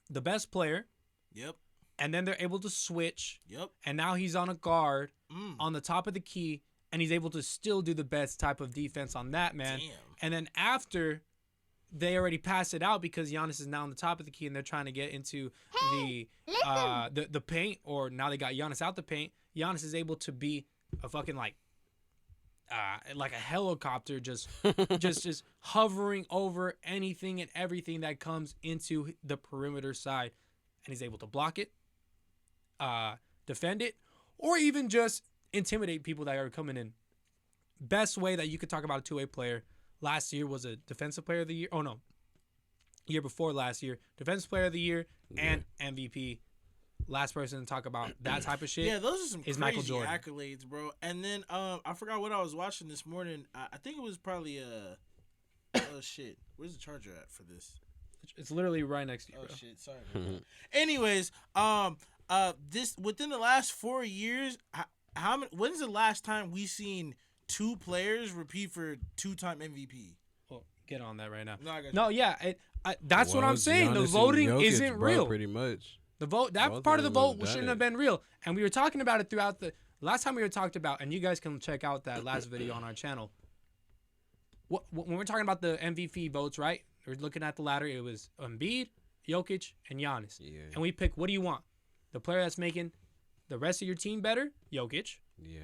the best player, Yep. and then they're able to switch, Yep. and now he's on a guard Mm. on the top of the key, and he's able to still do the best type of defense on that man. Damn. And then after they already pass it out because Giannis is now on the top of the key and they're trying to get into the paint, or now they got Giannis out the paint. Giannis is able to be a fucking like a helicopter, just hovering over anything and everything that comes into the perimeter side, and he's able to block it, defend it, or even just intimidate people that are coming in. Best way that you could talk about a two-way player last year was a defensive player of the year. Oh no, year before last year, defensive player of the year and MVP. Last person to talk about that type of shit. Yeah, those are some is crazy Michael Jordan. accolades, bro. And then I forgot what I was watching this morning. I think it was probably oh shit. Where's the charger at for this? It's literally right next to you, Oh bro. shit, sorry. about that. Anyways, this within the last 4 years, how many? When's the last time we seen 2 players repeat for 2-time MVP? Well, get on that right now. No, I got No, you. yeah, that's what Well, I'm saying. Giannis The and voting Jokic, isn't bro, real. Pretty much. The vote, that Both part of the of them vote have shouldn't done have been real. And we were talking about it throughout the last time we were talked about, and you guys can check out that last video on our channel. When we're talking about the MVP votes, right? We're looking at the ladder. It was Embiid, Jokic, and Giannis. Yeah. And we pick, what do you want? The player that's making the rest of your team better, Jokic. Yeah.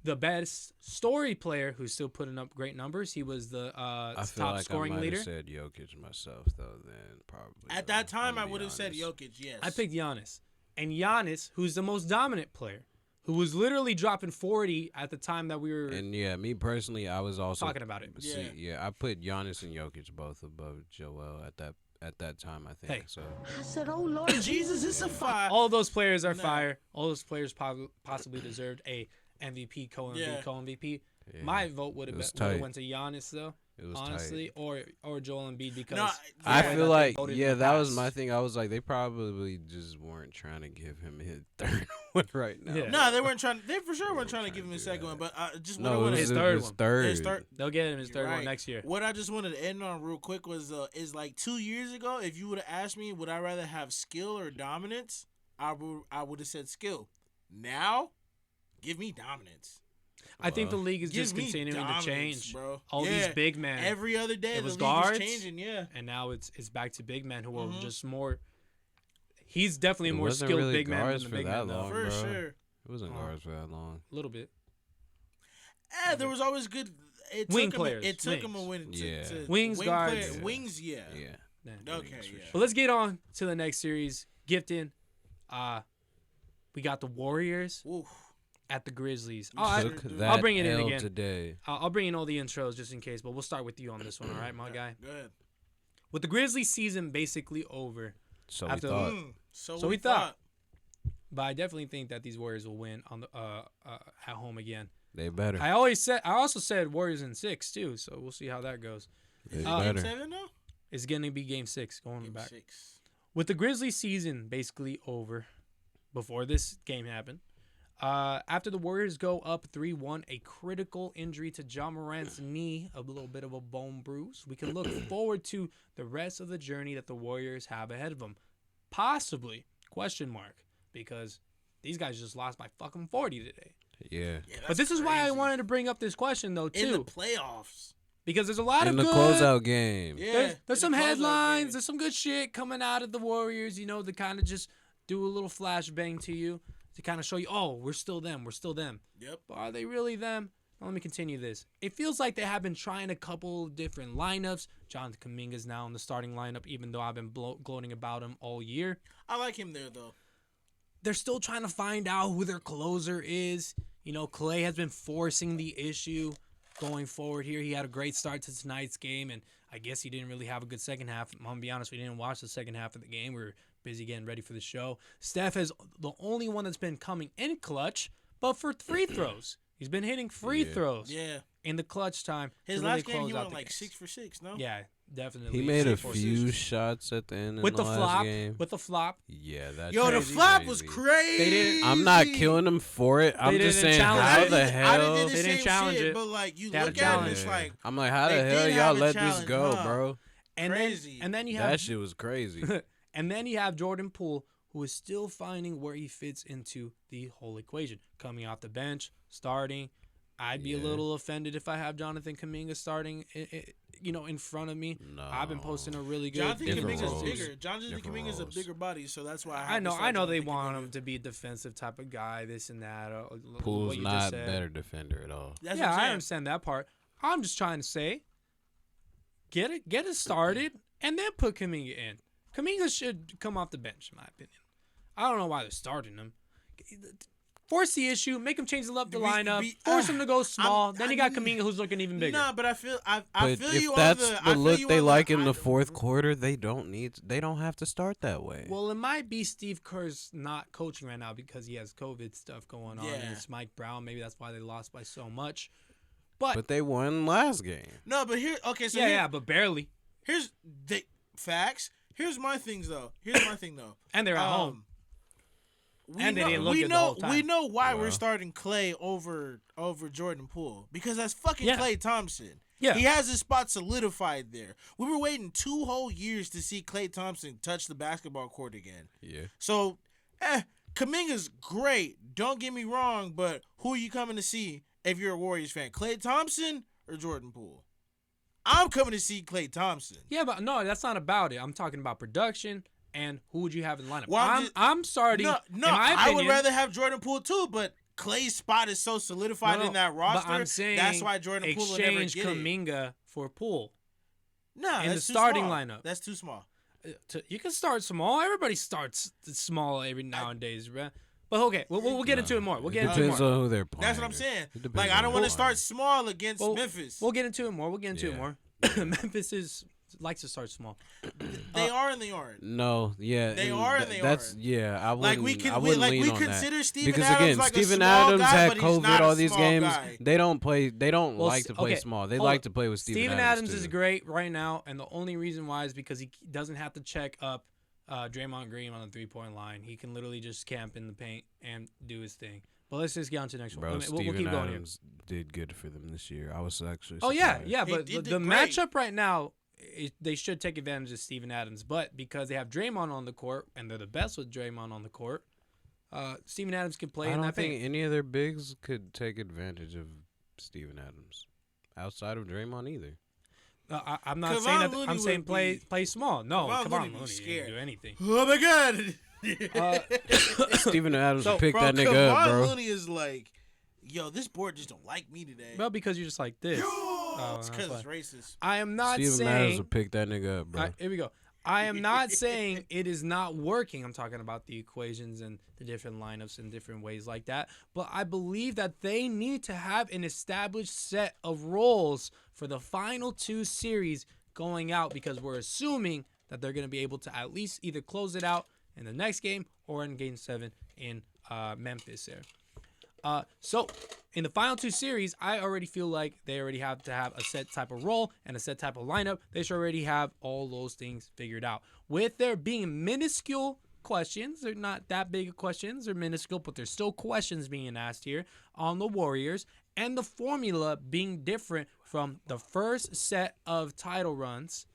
the best story player who's still putting up great numbers. He was the I feel top like scoring I might leader. have said Jokic myself though. Then probably At that time, I I'm would gonna have said be honest. Jokic. Yes, I picked Giannis. And Giannis, who's the most dominant player, who was literally dropping 40 at the time that we were And yeah, me personally, I was also talking about it. See, yeah, I put Giannis and Jokic both above Joel at that time. I think Hey. so. I said, oh, Lord Jesus is a fire. All those players are fire. All those players possibly deserved a MVP, Yeah. co-MVP. Yeah. My vote would It have was went tight. to Giannis though, It was honestly, tight. or Joel Embiid because No, I yeah. feel like voted in yeah, the that was past. my thing. I was like, they probably just weren't trying to give him his third one right now. Yeah. No, they weren't trying. They for sure They weren't trying to weren't give him a trying to second do one. But just what I No, it wanted was his his third his one. third. His third- they'll get him his third Right. one next year. What I just wanted to end on real quick was is like 2 years ago, if you would have asked me, would I rather have skill or dominance? I would have said skill. Now, give me dominance. I think the league is Give just me continuing to dominance, change. bro. All Yeah. these big men, Every other day, It the was league guards. is changing. Yeah. and now it's back to big men who are Mhm. just more. He's definitely a It more wasn't skilled really big man than guards the for big that man, though. long. For bro. sure. It wasn't guards for that long. A little bit. There was always good. It Wing took players, Him, it took him a wings. win. Yeah. Wings, wing guards. player- Yeah. Wings, yeah. Yeah. Yeah. Okay, Wings for yeah. sure. But let's get on to the next series. Gifted. We got the Warriors Oof. at the Grizzlies. We Oh, Took I'll that bring it in L again. today. I'll bring in all the intros just in case, but we'll start with you on this one, all right, my guy? Go ahead. With the Grizzlies season basically over, So After- we thought. So we we thought. thought. but I definitely think that these Warriors will win on the at home again. They better. I also said Warriors in 6 too, so we'll see how that goes. They Uh, Game better. 7 now? It's going to be game 6 going Game back. 6. With the Grizzlies season basically over before this game happened, after the Warriors go up 3-1, a critical injury to Ja Morant's knee, a little bit of a bone bruise, we can look forward to the rest of the journey that the Warriors have ahead of them. Possibly, question mark, because these guys just lost by fucking 40 today. Yeah. Yeah, But this is why I crazy. wanted to bring up this question, though, in the too, playoffs. because there's a lot In of the good... closeout game. Yeah. There's in some the closeout headlines. game. There's some good shit coming out of the Warriors, to kind of just do a little flashbang to you to kind of show you, oh, we're still them. We're still them. Yep. But are they really them? Now, let me continue this. It feels like they have been trying a couple different lineups. Jonathan Kuminga's now in the starting lineup, even though I've been gloating about him all year. I like him there though. They're still trying to find out who their closer is. Clay has been forcing the issue going forward here. He had a great start to tonight's game, and I guess he didn't really have a good second half. I'm going to be honest, we didn't watch the second half of the game. We were busy getting ready for the show. Steph is the only one that's been coming in clutch, but for free throws. He's been hitting free Yeah. throws Yeah. in the clutch time. His to really last game, close he out went the like games. 6 for 6. No. Yeah, definitely. He made a 6 for few 6. shots at the end with of the the last flop. game. With the flop. Yeah, that's Yo, the crazy. flop was Crazy. crazy. They didn't- I'm not killing him for it. I'm just didn't saying, challenge how it. the I didn't hell? do the They didn't same challenge shit, it. but like you They had look a at it, challenge. it's like I'm like, how the they hell did y'all have a let this challenge, go, huh? bro? And Crazy. then you have That shit was crazy. and then you have Jordan Poole, who is still finding where he fits into the whole equation. Coming off the bench, starting. I'd be a Yeah. little offended if I have Jonathan Kuminga starting, in front of me. No. I've been posting a really good. Jonathan Different Kuminga's roles. bigger. Jonathan Different Kuminga's a roles. bigger body, so that's why I know they want him to be a defensive type of guy, this and that. Poole's what you just not said. better defender at all. That's Yeah, what I'm I saying. understand that part. I'm just trying to say, get it started, and then put Kuminga in. Kuminga should come off the bench, in my opinion. I don't know why they're starting him. Force the issue, make him change the lineup, force him to go small. Then you got Kuminga, who's looking even bigger. Nah, but I feel But feel if you that's on the, I the feel look you they on like in the I- fourth quarter, they don't have to start that way. Well, it might be Steve Kerr's not coaching right now because he has COVID stuff going on. Yeah. And it's Mike Brown. Maybe that's why they lost by so much. But, But they won last game. No, but here, okay, so yeah, but barely. here's the facts. Here's my thing though. And they're at home. We And they know, didn't look we good the know, whole time. we know why we're Well. starting Clay over Jordan Poole because that's fucking Yeah. Klay Thompson. Yeah. He has his spot solidified there. We were waiting 2 whole years to see Klay Thompson touch the basketball court again. Yeah. So, Kuminga's great. Don't get me wrong, but who are you coming to see if you're a Warriors fan? Klay Thompson or Jordan Poole? I'm coming to see Klay Thompson. Yeah, but no, that's not about it. I'm talking about production and who would you have in the lineup. Well, I'm starting. No, in my I would opinion, rather have Jordan Poole too, but Clay's spot is so solidified in that roster. But I'm saying that's why Jordan Poole will never exchange get it. Kuminga for Poole. No, in that's the too starting small. lineup. That's too small. You can start small. Everybody starts small every nowadays, bro. But okay, we'll get into it more. We'll get into it Depends more. on who they're playing. That's what I'm saying. It depends Like, I on don't who want to they're start playing. small against Memphis. We'll get into it more. We'll get into it Yeah. more. Memphis likes to start small. They are and they aren't. No, yeah, They and are and they that's aren't. yeah. I Like, wouldn't. we I wouldn't lean on consider that. Steven Because Adams again, like a Steven small Adams guy, had but he's COVID not a all these small games. guy. They don't play. They don't Well, like to play okay, small. They hold like on. to play with Steven Steven Adams Adams is too. great right now, and the only reason why is because he doesn't have to check up Draymond Green on the 3-point line. He can literally just camp in the paint and do his thing. But let's just get on to the next one. Bro, We'll Steven keep going here. Adams did good for them this year. I was actually. Oh yeah, surprised. yeah. He But did the great. matchup right now, they should take advantage of Steven Adams. But because they have Draymond on the court and they're the best with Draymond on the court, Steven Adams can play I in don't that think paint. any of their bigs could take advantage of Steven Adams outside of Draymond either. I'm not Kevon saying that. Looney I'm saying would play small. No, Kevon come Looney on, be Looney scared. didn't do anything. Oh my god. Steven Adams So, will pick Bro, that nigga Kevon up, bro. Looney is like, yo, this board just don't like me today. Well, because you're just like this. It's that's because why. it's racist. I am not Steven Adams will saying. pick that nigga up, bro. Here we go. I am not saying it is not working. I'm talking about the equations and the different lineups and different ways like that. But I believe that they need to have an established set of roles for the final two series going out, because we're assuming that they're going to be able to at least either close it out in the next game or in Game 7 in Memphis there. So in the final two series, I already feel like they already have to have a set type of role and a set type of lineup. They should already have all those things figured out. With there being minuscule questions, they're not that big of questions, they're minuscule, but there's still questions being asked here on the Warriors, and the formula being different from the first set of title runs.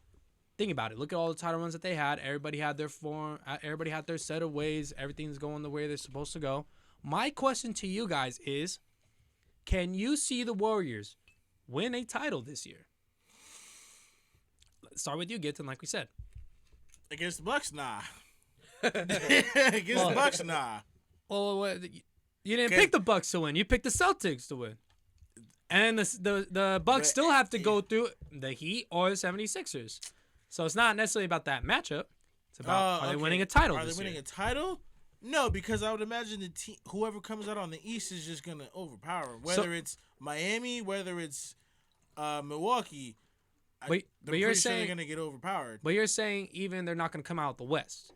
Think about it. Look at all the title runs that they had. Everybody had their form. Everybody had their set of ways. Everything's going the way they're supposed to go. My question to you guys is, can you see the Warriors win a title this year? Let's start with you, Gittin, like we said. Against the Bucks, nah. Against the Bucks, nah. Well, you didn't pick the Bucks to win. You picked the Celtics to win. And the Bucks still have to go through the Heat or the 76ers. So it's not necessarily about that matchup. It's about are they winning a title Are this they winning year? a title? No, because I would imagine the team, whoever comes out on the East is just gonna overpower them. Whether it's Miami, whether it's Milwaukee. But you're pretty sure saying they're gonna get overpowered. But you're saying even they're not going to come out the West.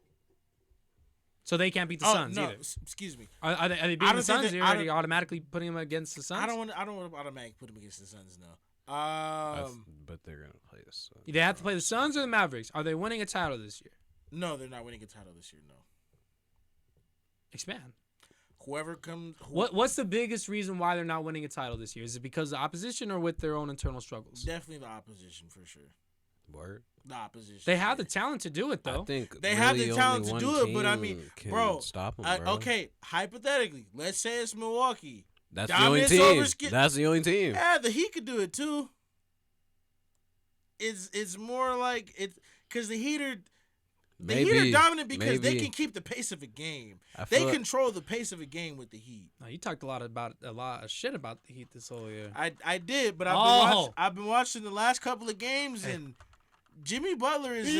So they can't beat the Suns no, either. excuse me. Are they I beating don't the think Suns? that- You're I already don't- automatically putting them against the Suns? I don't want to automatically put them against the Suns. No. But they're gonna play the Suns. They have to play the Suns or the Mavericks. Are they winning a title this year? No, they're not winning a title this year. No. Expand. Whoever comes. What's the biggest reason why they're not winning a title this year? Is it because of the opposition or with their own internal struggles? Definitely the opposition for sure. Word. The opposition. They have the talent to do it, though. I think They have really the talent only to one do it, but I team mean, can bro, stop them, bro. okay, hypothetically, let's say it's Milwaukee. That's the only Dominance team. over skin- That's the only team. Yeah, the Heat could do it too. It's more like it because the Heat are dominant because they can keep the pace of a game. They control the pace of a game with the Heat. No, you talked a lot of shit about the Heat this whole year. I did, but I've been watching the last couple of games and Jimmy Butler is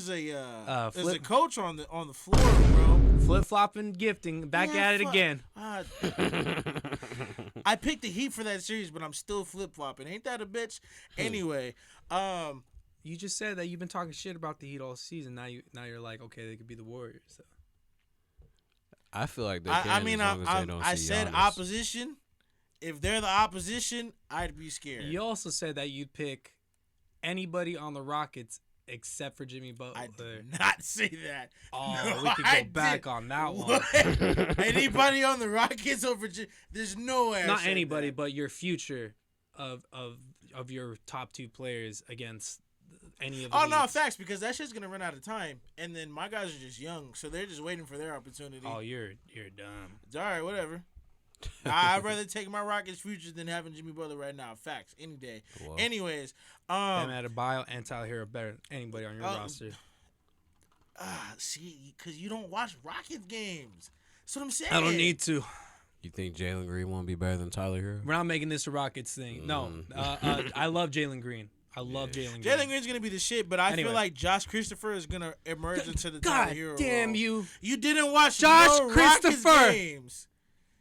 a coach on the floor, bro. Flip flopping, gifting, back Yeah, at it fuck. again. I picked the Heat for that series, but I'm still flip flopping. Ain't that a bitch? Anyway, You just said that you've been talking shit about the Heat all season. Now you're like, okay, they could be the Warriors. So. I feel like they can as long as they don't I see said Giannis. opposition. If they're the opposition, I'd be scared. You also said that you'd pick anybody on the Rockets except for Jimmy Butler. I did not say that. Oh, No, we could I go back did- on that What? one. Anybody on the Rockets over? There's no way. I Not said anybody, that. but your future of your top two players against any of the Oh no, Heats. facts, because that shit's gonna run out of time, and then my guys are just young, so they're just waiting for their opportunity. Oh, you're dumb. All right, whatever. I'd rather take my Rockets' future than having Jimmy Butler right now. Facts, any day. Whoa. Anyways, Bam Adebayo and Tyler Hero better than anybody on your roster. see, because you don't watch Rockets games. That's what I'm saying. I don't need to. You think Jalen Green won't be better than Tyler Hero? We're not making this a Rockets thing. No. I love Jalen Green. I love Jalen Green. Jalen Green's gonna be the shit, but I feel like Josh Christopher is gonna emerge into the Tyler Hero damn role. you! You didn't watch Josh no Christopher. Rockets games.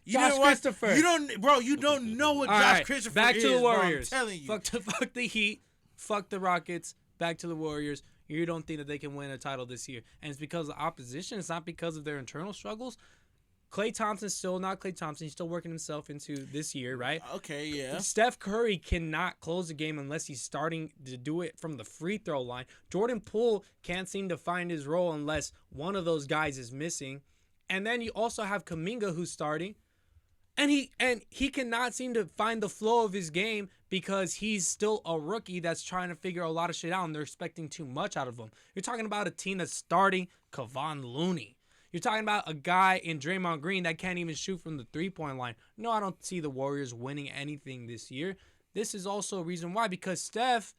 You Josh didn't watch, Christopher. You don't, bro. You don't know what All Josh right, Christopher back is. to the Warriors. Bro, I'm telling you. Fuck the Heat. Fuck the Rockets. Back to the Warriors. You don't think that they can win a title this year, and it's because of the opposition. It's not because of their internal struggles. Klay Thompson's still not Klay Thompson. He's still working himself into this year, right? Okay, yeah. Steph Curry cannot close the game unless he's starting to do it from the free throw line. Jordan Poole can't seem to find his role unless one of those guys is missing. And then you also have Kuminga who's starting. And he cannot seem to find the flow of his game because he's still a rookie that's trying to figure a lot of shit out, and they're expecting too much out of him. You're talking about a team that's starting Kevon Looney. You're talking about a guy in Draymond Green that can't even shoot from the three-point line. No, I don't see the Warriors winning anything this year. This is also a reason why, because Steph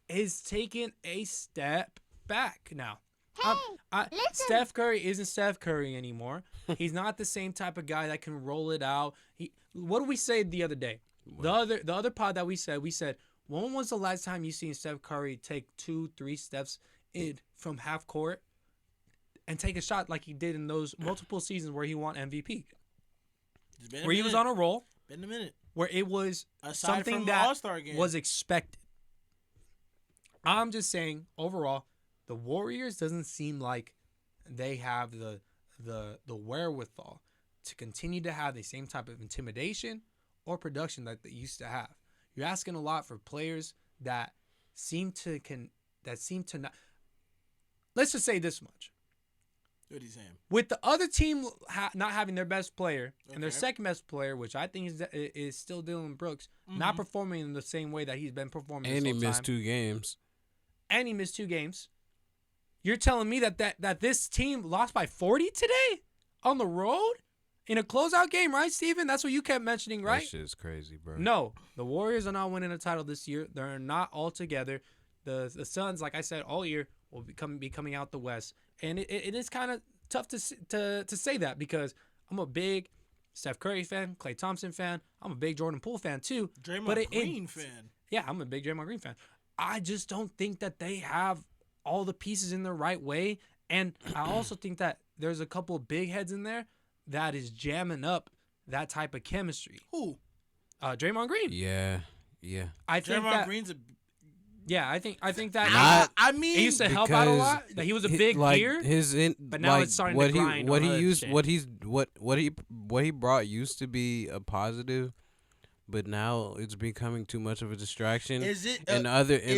is taking a step back now. Listen. Steph Curry isn't Steph Curry anymore. He's not the same type of guy that can roll it out. What did we say the other day? The other pod that we said, when was the last time you seen Steph Curry take 2-3 steps in from half court and take a shot like he did in those multiple seasons where he won MVP? Where he was on a roll. Been a minute. Where it was Aside something from the that All-Star game. was expected. I'm just saying, overall, the Warriors doesn't seem like they have the wherewithal to continue to have the same type of intimidation or production that they used to have. You're asking a lot for players that seem to not. Let's just say this much. What are you saying? With the other team not having their best player and their Okay. second best player, which I think is still Dillon Brooks, not performing in the same way that he's been performing And this he whole missed time. 2 games. And he missed 2 games. You're telling me that this team lost by 40 today on the road in a closeout game, right, Steven? That's what you kept mentioning, right? That shit's crazy, bro. No, the Warriors are not winning a title this year. They're not all together. The Suns, like I said all year, will be coming out the West, and it is kind of tough to say that because I'm a big Steph Curry fan, Klay Thompson fan. I'm a big Jordan Poole fan too. Draymond Green fan. Yeah, I'm a big Draymond Green fan. I just don't think that they have all the pieces in the right way, and I also think that there's a couple of big heads in there that is jamming up that type of chemistry. Who? Draymond Green. Yeah. I think Draymond that. Green's a. Yeah, I think that. Not- I mean, he used to help out a lot. Like, he was a big like gear. but now it's starting to grind What on he other used, shit. what he brought used to be a positive, but now it's becoming too much of a distraction. Is it?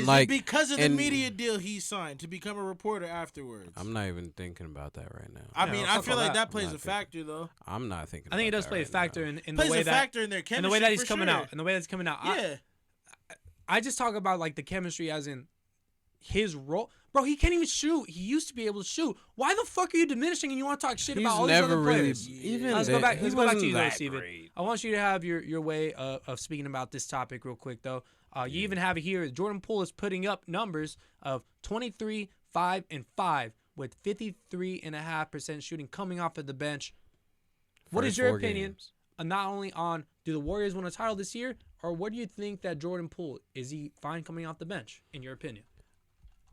Like it because of the and- media deal he signed to become a reporter afterwards? I'm not even thinking about that right now. I Yeah, mean, fuck I all feel like that. that plays I'm a not factor though. I'm not thinking. I think it about does that play a right factor now. in the Plays way a that factor in their chemistry. in the way that he's for coming sure. out. In the way that's coming out. Yeah. I just talk about like the chemistry as in his role. Bro, he can't even shoot. He used to be able to shoot. Why the fuck are you diminishing and you want to talk shit He's about all these never other really players? even. Let's go back. he Let's go back to wasn't you, though, that Steven. great. I want you to have your way of speaking about this topic real quick, though. You even have it here. Jordan Poole is putting up numbers of 23, 5, and 5 with 53.5% shooting coming off of the bench. What is First your 4 opinion? games. Not only on do the Warriors win a title this year, or what do you think that Jordan Poole is he fine coming off the bench? In your opinion,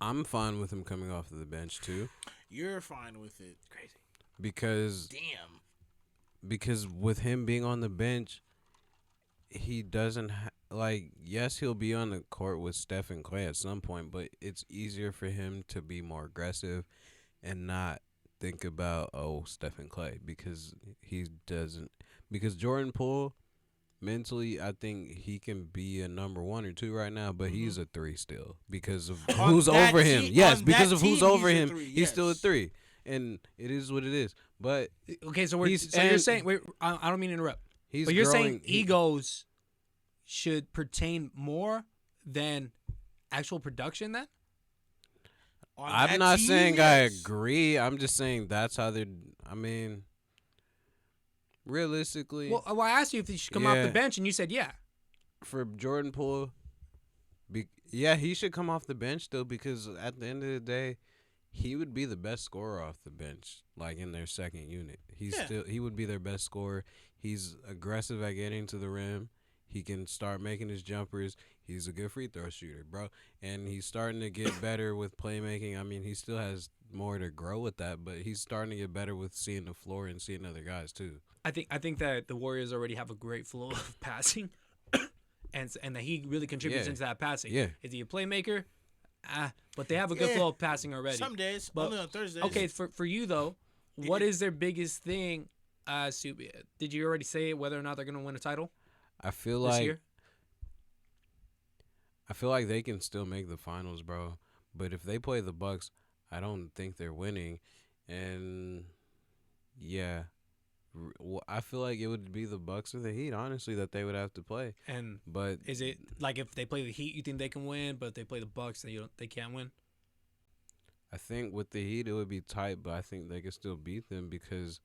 I'm fine with him coming off of the bench too, You're fine with it. crazy. because Damn. with him being on the bench, he doesn't yes, he'll be on the court with Steph and Klay at some point, but it's easier for him to be more aggressive and not think about Steph and Klay because he doesn't. Because Jordan Poole, mentally, I think he can be a number 1 or 2 right now, but he's a 3 still because of On who's that over him. team- Yes, on because that of who's team, over he's a him, 3, he's still a yes. 3, and it is what it is. But Okay, so He's- you're and- saying wait, I don't mean to interrupt, he's but you're growing, saying egos should pertain more than actual production then? On I'm that not team, saying I yes. agree. I'm just saying that's how they're. I mean, realistically, Well, I asked you if he should come off the Yeah. bench, and you said yeah. for Jordan Poole, yeah, he should come off the bench still because at the end of the day, he would be the best scorer off the bench, like in their second unit. Yeah. He would be their best scorer. He's aggressive at getting to the rim. He can start making his jumpers. He's a good free throw shooter, bro. And he's starting to get better with playmaking. I mean, he still has more to grow with that, but he's starting to get better with seeing the floor and seeing other guys too. I think that the Warriors already have a great flow of passing, and that he really contributes Yeah. into that passing. Yeah. Is he a playmaker? But they have a good Yeah. flow of passing already. Some days, But- only on Thursdays. Okay, for you though, what is their biggest thing? Did you already say whether or not they're going to win a title I feel this like year? I feel like they can still make the finals, bro. But if they play the Bucks, I don't think they're winning. And yeah, I feel like it would be the Bucks or the Heat, honestly, that they would have to play. And But is it like if they play the Heat, you think they can win, but if they play the Bucks, they can't win? I think with the Heat it would be tight, but I think they could still beat them because,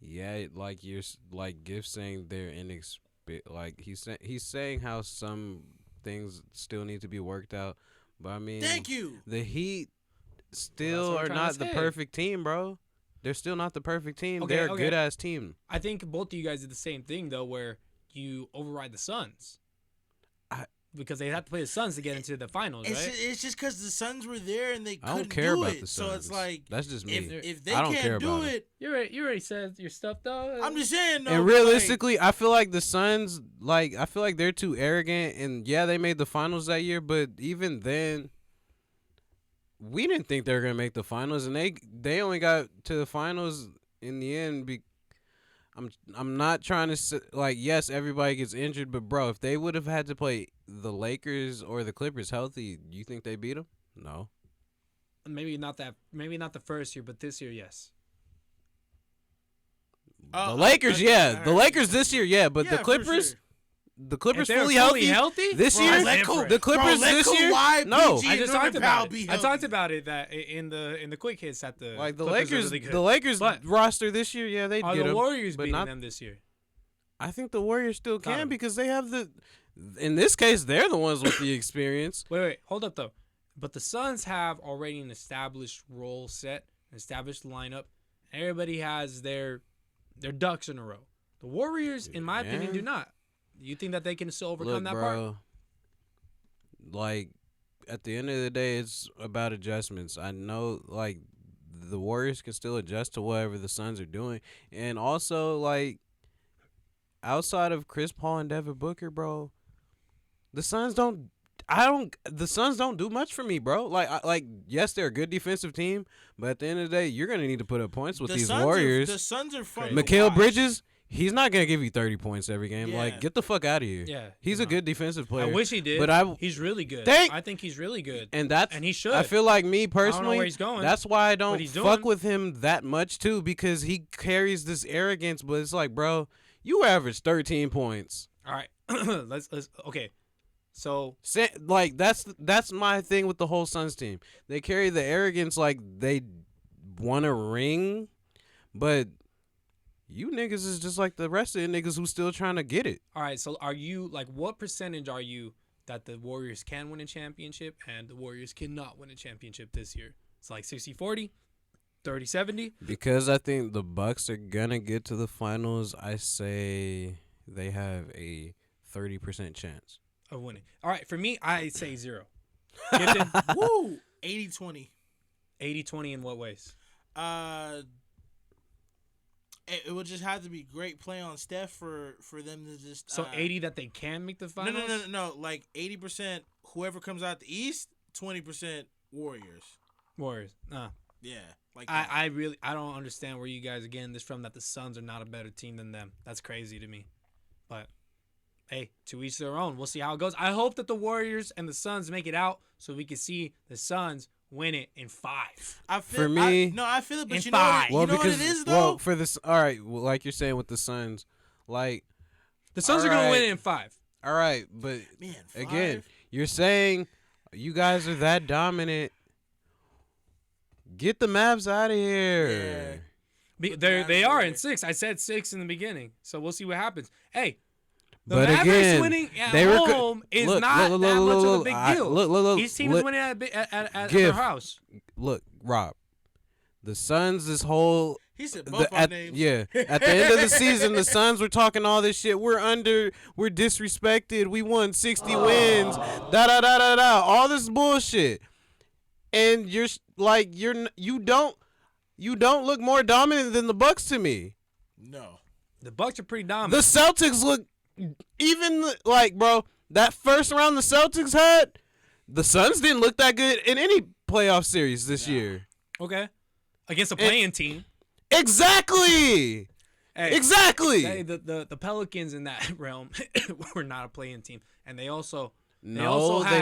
yeah, like Gift saying they're like he's saying how some things still need to be worked out, but I mean, Thank you. the Heat Well, still that's what I'm are trying to not the say. perfect team, bro. They're still not the perfect team. Okay, They're a okay. good ass team. I think both of you guys did the same thing though, where you override the Suns. Because they have to play the Suns to get into the finals, right? It's just because the Suns were there and they I couldn't don't care do about it. the So Suns. it's like That's just me. if they I don't care can't do about 'em. it, You already said your stuff though. I'm just saying. Though, And but, realistically, I feel like the Suns, I feel like they're too arrogant. And yeah, they made the finals that year, but even then, we didn't think they were gonna make the finals, and they only got to the finals in the end. I'm not trying to say, yes, everybody gets injured, but bro, if they would have had to play the Lakers or the Clippers healthy, you think they beat them? No. Maybe not the first year, but this year, yes. The Lakers, yeah. The Lakers this year, yeah, but the for Clippers. sure. The Clippers If they're fully healthy this bro, year. let Ka- The Clippers let this year. Kawhi, No, PG, I just and talked Norman about Powell it. be I healthy. talked about it that in the quick hits at the like the Clippers are Lakers. really good. The Lakers But roster this year, yeah, they are get the them. Warriors but beating not- them this year? I think the Warriors still Got can 'em. because they have the. In this case, they're the ones with the experience. Wait, hold up though. But the Suns have already an established role set, an established lineup. Everybody has their ducks in a row. The Warriors, in my opinion, do not. You think that they can still overcome Look, that bro. part? Like, at the end of the day, it's about adjustments. I know, the Warriors can still adjust to whatever the Suns are doing, and also outside of Chris Paul and Devin Booker, bro, the Suns don't. The Suns don't do much for me, bro. Yes, they're a good defensive team, but at the end of the day, you're gonna need to put up points with these Warriors. The Suns are fun. to Mikal watch. Bridges, he's not gonna give you 30 points every game. Yeah. Get the fuck out of here. Yeah, he's a good defensive player. I wish he did. but he's really good. Thank- I think he's really good. and he should. I feel like me personally, where he's going, that's why I don't what he's fuck doing. with him that much too, because he carries this arrogance. But it's like, bro, you average 13 points. All right, let's okay. So That's my thing with the whole Suns team. They carry the arrogance like they want a ring, but you niggas is just like the rest of the niggas who still trying to get it. all right, so are you what percentage are you that the Warriors can win a championship and the Warriors cannot win a championship this year? It's like 60-40, 30-70. Because I think the Bucks are gonna get to the finals, I say they have a 30% chance. Of winning. All right, for me, I say 0. Gifted, Woo! 80-20. 80-20 in what ways? It would just have to be great play on Steph for them to just. So 80 that they can make the finals? No. Like 80%, whoever comes out the East, 20% Warriors. Warriors. Yeah. Like I don't understand where you guys are getting this from, that the Suns are not a better team than them. That's crazy to me. But hey, to each their own. We'll see how it goes. I hope that the Warriors and the Suns make it out so we can see the Suns win it in 5. I feel, For me- I feel it, but in you know, what, 5. you know what it is though. Well, for this, all right, like you're saying with the Suns, The Suns are going to win it in 5. all right, but Man, 5. again, you're saying you guys are that dominant. Get the Mavs out of here. They are in 6. I said 6 in the beginning. So we'll see what happens. Hey, the But Mavericks again, winning at they were home is not that much of a big deal. Each team is winning at their house. look, Rob. The Suns, this whole He said both our names. Yeah, at the end of the season, the Suns were talking all this shit. We're disrespected. We won 60 wins. All this bullshit. And you don't look more dominant than the Bucks to me. No, The Bucks are pretty The dominant. Celtics look bro. That first round the Celtics had, the Suns didn't look that good in any playoff series this year. Okay. Against a playing team. Exactly. Hey, Exactly. the Pelicans in that realm were not a playing team, and they also They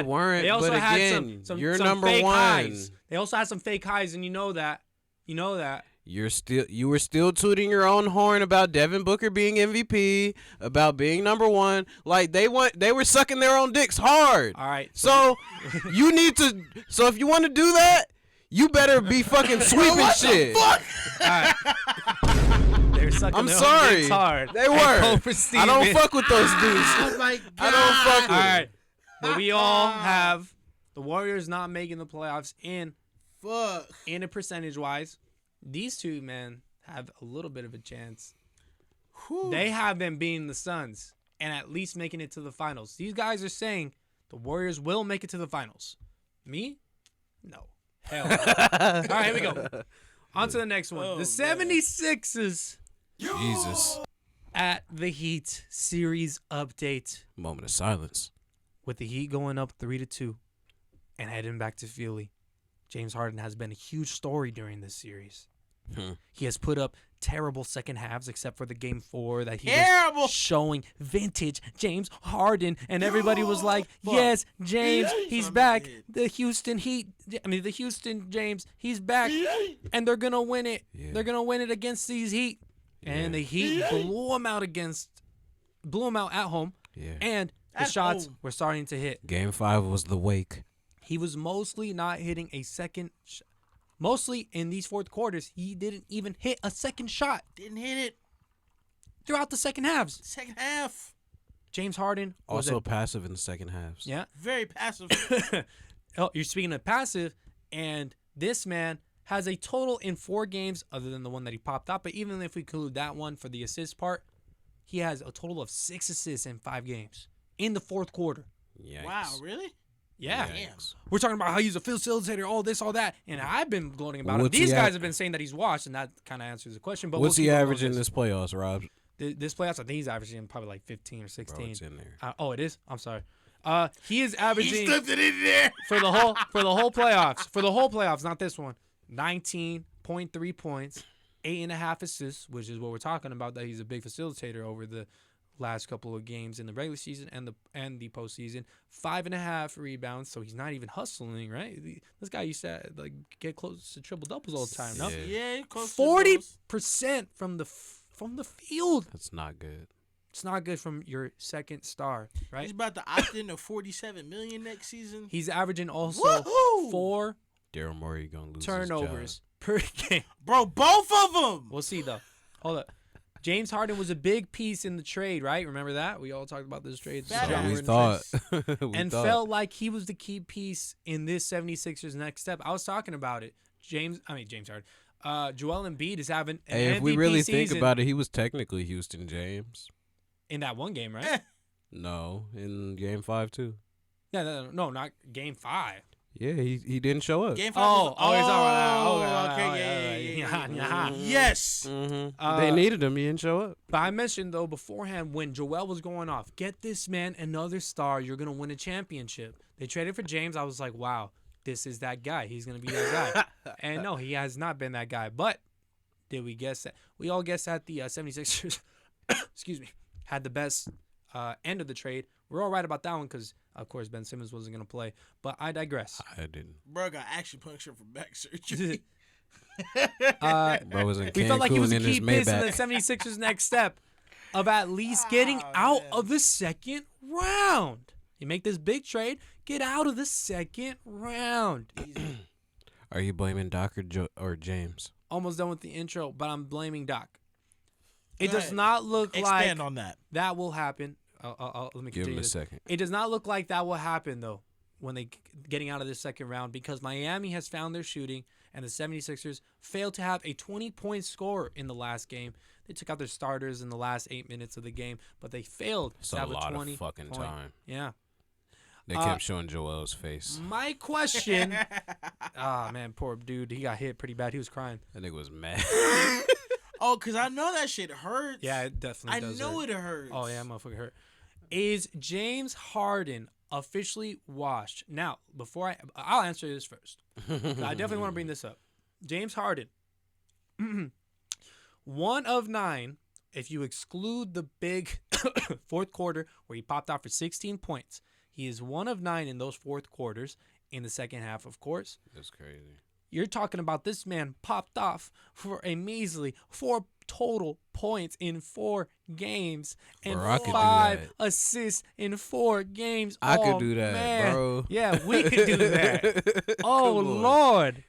weren't. They also but had again, some you're some number fake one. highs. They also had some fake highs, and you know that. You were still tooting your own horn about Devin Booker being MVP, about being number one. Like they were sucking their own dicks hard. All right. So you need to. So if you want to do that, you better be fucking sweeping shit. All right. They're sucking I'm their own sorry. dicks hard. They were. Over I Steven. don't fuck with those dudes. oh my god! I don't fuck with All them. right. But we all have the Warriors not making the playoffs in a percentage wise. These two men have a little bit of a chance. Whew. They have been beating the Suns and at least making it to the finals. These guys are saying the Warriors will make it to the finals. Me? No. Hell no. All right, here we go. On to the next one. Oh, the 76ers Jesus. at the Heat series update. Moment of silence. With the Heat going up 3-2 and heading back to Philly, James Harden has been a huge story during this series. He has put up terrible second halves, except for the game 4 that he was showing vintage James Harden, and everybody was like, "Yes, James, he's back. The Houston James, he's back, and they're gonna win it. Yeah. They're gonna win it against these Heat." And the Heat blew him out at home, and the shots were starting to hit. Game 5 was the wake. He was mostly not hitting a second. Mostly in these fourth quarters, he didn't even hit a second shot. Didn't hit it. Throughout the second halves. Second half. James Harden was Also passive in the second halves. yeah. Very passive. Oh, you're speaking of passive, and this man has a total in 4 games, other than the one that he popped up. But even if we include that one for the assist part, he has a total of 6 assists in 5 games in the fourth quarter. Yikes. Wow, really? Yeah. Yikes. We're talking about how he's a facilitator, all this, all that, and I've been gloating about it. What's These he guys at- have been saying that he's washed, and that kind of answers the question. But What's we'll he keep on averaging going this playoffs, Rob? This playoffs? I think he's averaging probably like 15 or 16. Bro, it's in there. Oh, it is. I'm sorry. He is averaging Slipped it in there. for the whole playoffs. For the whole playoffs, not this one. 19.3 points, 8.5 assists, which is what we're talking about. That he's a big facilitator over the last couple of games in the regular season and the postseason. 5.5 rebounds, so he's not even hustling, right? This guy used to get close to triple doubles all the time. No, Yeah, close 40% from the field. That's not good. It's not good from your second star, right? He's about to opt in to $47 million next season. He's averaging also Woohoo! 4 Daryl Morey gonna lose turnovers per game. Bro, both of them. We'll see though. Hold up. James Harden was a big piece in the trade, right? Remember that? We all talked about this trade. Fat So ass. we thought. And felt like he was the key piece in this 76ers next step. I was talking about it. James Harden. Joel Embiid is having an Hey, if we MVP really season think about it, he was technically Houston James. in that one game, right? No, in Game 5 too. No, not game 5. Yeah, he didn't show up. Game 5 was, he's all okay, yeah. yeah. Yes. They needed him. He didn't show up. But I mentioned, though, beforehand when Joel was going off, get this man another star. You're going to win a championship. They traded for James. I was like, wow, this is that guy. He's going to be that guy. And no, he has not been that guy. But did we guess that? We all guessed that the 76ers, excuse me, had the best end of the trade. We're all right about that one because, of course, Ben Simmons wasn't going to play. But I digress. I didn't. Bro got acupuncture for back surgery. Bro was in We felt like he was a Cancun in his key piece in the Maybach. 76ers' next step of at least getting out of the second round. You make this big trade, get out of the second round. Are you blaming Doc or James? Almost done with the intro, but I'm blaming Doc. It Go does ahead. not look Expand like on that. that will happen. Let me Give him continue a this. second. It does not look like that will happen, though. when they getting out of this second round because Miami has found their shooting and the 76ers failed to have a 20-point score in the last game. They took out their starters in the last 8 minutes of the game, but they failed to have a 20 a lot of fucking time. Yeah. They kept showing Joel's face. My question. Man, poor dude. He got hit pretty bad. He was crying. That nigga was mad. Oh, because I know that shit hurts. Yeah, it definitely does. I know it hurts. Oh, yeah, motherfucker hurt. Is James Harden officially washed? Now, before I'll answer this first. I definitely want to bring this up. James Harden. 1 of 9, if you exclude the big fourth quarter where he popped out for 16 points. He is 1 of 9 in those fourth quarters in the second half, of course. That's crazy. You're talking about this man popped off for a measly 4 total points in 4 games and Bro, I could do 5 that. assists in 4 games. I Oh, could do that, man. bro. Yeah, we could do that. Oh, Come on. Lord.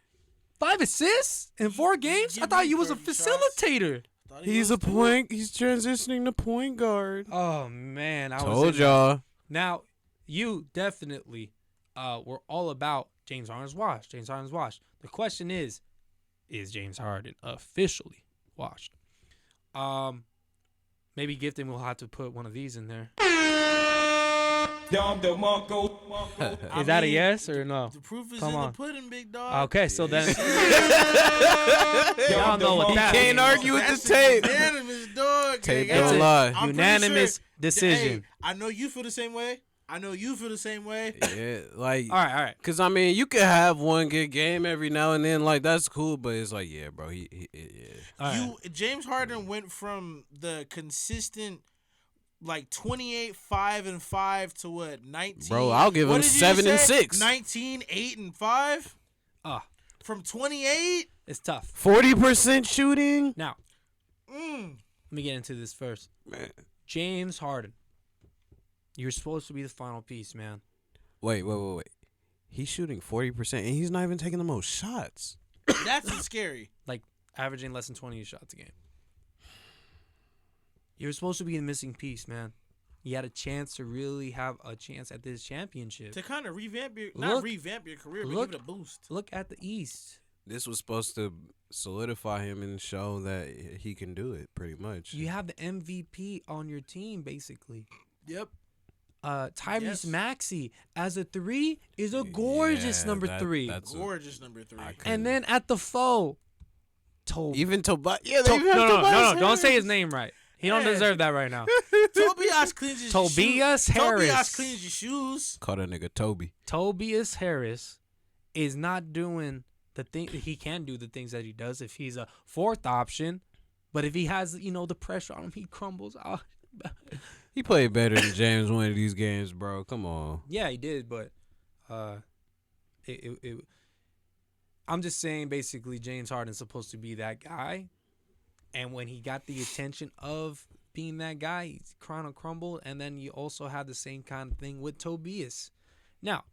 5 assists in 4 games? I Give thought me you was a 30 shots. facilitator. Thought he He's was a too. point. He's transitioning to point guard. Oh, man. I was Told in- y'all. Now, you definitely were all about James Harden's wash. James Harden's washed. The question is James Harden officially washed? Maybe Gifton will have to put one of these in there. Is that a yes or no? The proof is Come in on. the pudding, big dog. Okay, so then y'all know what You that can't means. argue with That's the tape. unanimous, dog. Tape Hey, It's don't a lie. I'm pretty unanimous sure- decision. Hey, I know you feel the same way. I know you feel the same way. Yeah, like, All right. cause I mean, you could have one good game every now and then, like that's cool. But it's like, yeah, bro, yeah. All right. James Harden went from the consistent like 28, 5 and 5 to what 19. Bro, I'll give What him did you 7 and say? 6. 19, 8 and 5. Ah, From 28. it's tough. 40% shooting. Now, Mm. let me get into this first. Man. James Harden, you're supposed to be the final piece, man. Wait. He's shooting 40%, and he's not even taking the most shots. That's what's scary. Like averaging less than 20 shots a game. You're supposed to be the missing piece, man. You had a chance to really have a chance at this championship. To kind of revamp your Look- revamp your career, but look- give it a boost. Look at the East. This was supposed to solidify him and show that he can do it, pretty much. You have the MVP on your team, basically. Yep. Tyrese Yes. Maxey as a 3 is a gorgeous Yeah, number 3. That's Gorgeous number 3. And then at the foe, even Tobias. Yeah, they even have no, Tobias don't say his Harris. name right. He don't Yeah. deserve that right now. Tobias cleans his Tobias shoes. Harris. Tobias cleans your shoes. Call that nigga Toby. Tobias Harris is not doing the thing. He can do the things that he does if he's a 4th option, but if he has the pressure on him, he crumbles out. He played better than James one of these games, bro. Come on. Yeah, he did, but I'm just saying basically James Harden's supposed to be that guy, and when he got the attention of being that guy, he's kind of crumbled, and then you also have the same kind of thing with Tobias. Now,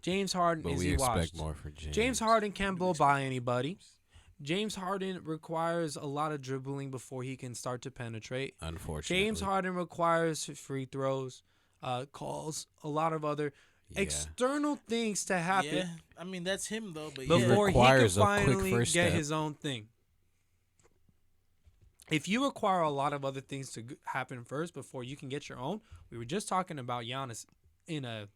James Harden But is we he expect washed? more for James. James Harden can't blow by anybody. James Harden requires a lot of dribbling before he can start to penetrate. Unfortunately. James Harden requires free throws, calls, a lot of other external things to happen Yeah, I mean that's him though. But before he can requires a quick finally first get step. his own thing. If you require a lot of other things to happen first before you can get your own, we were just talking about Giannis in a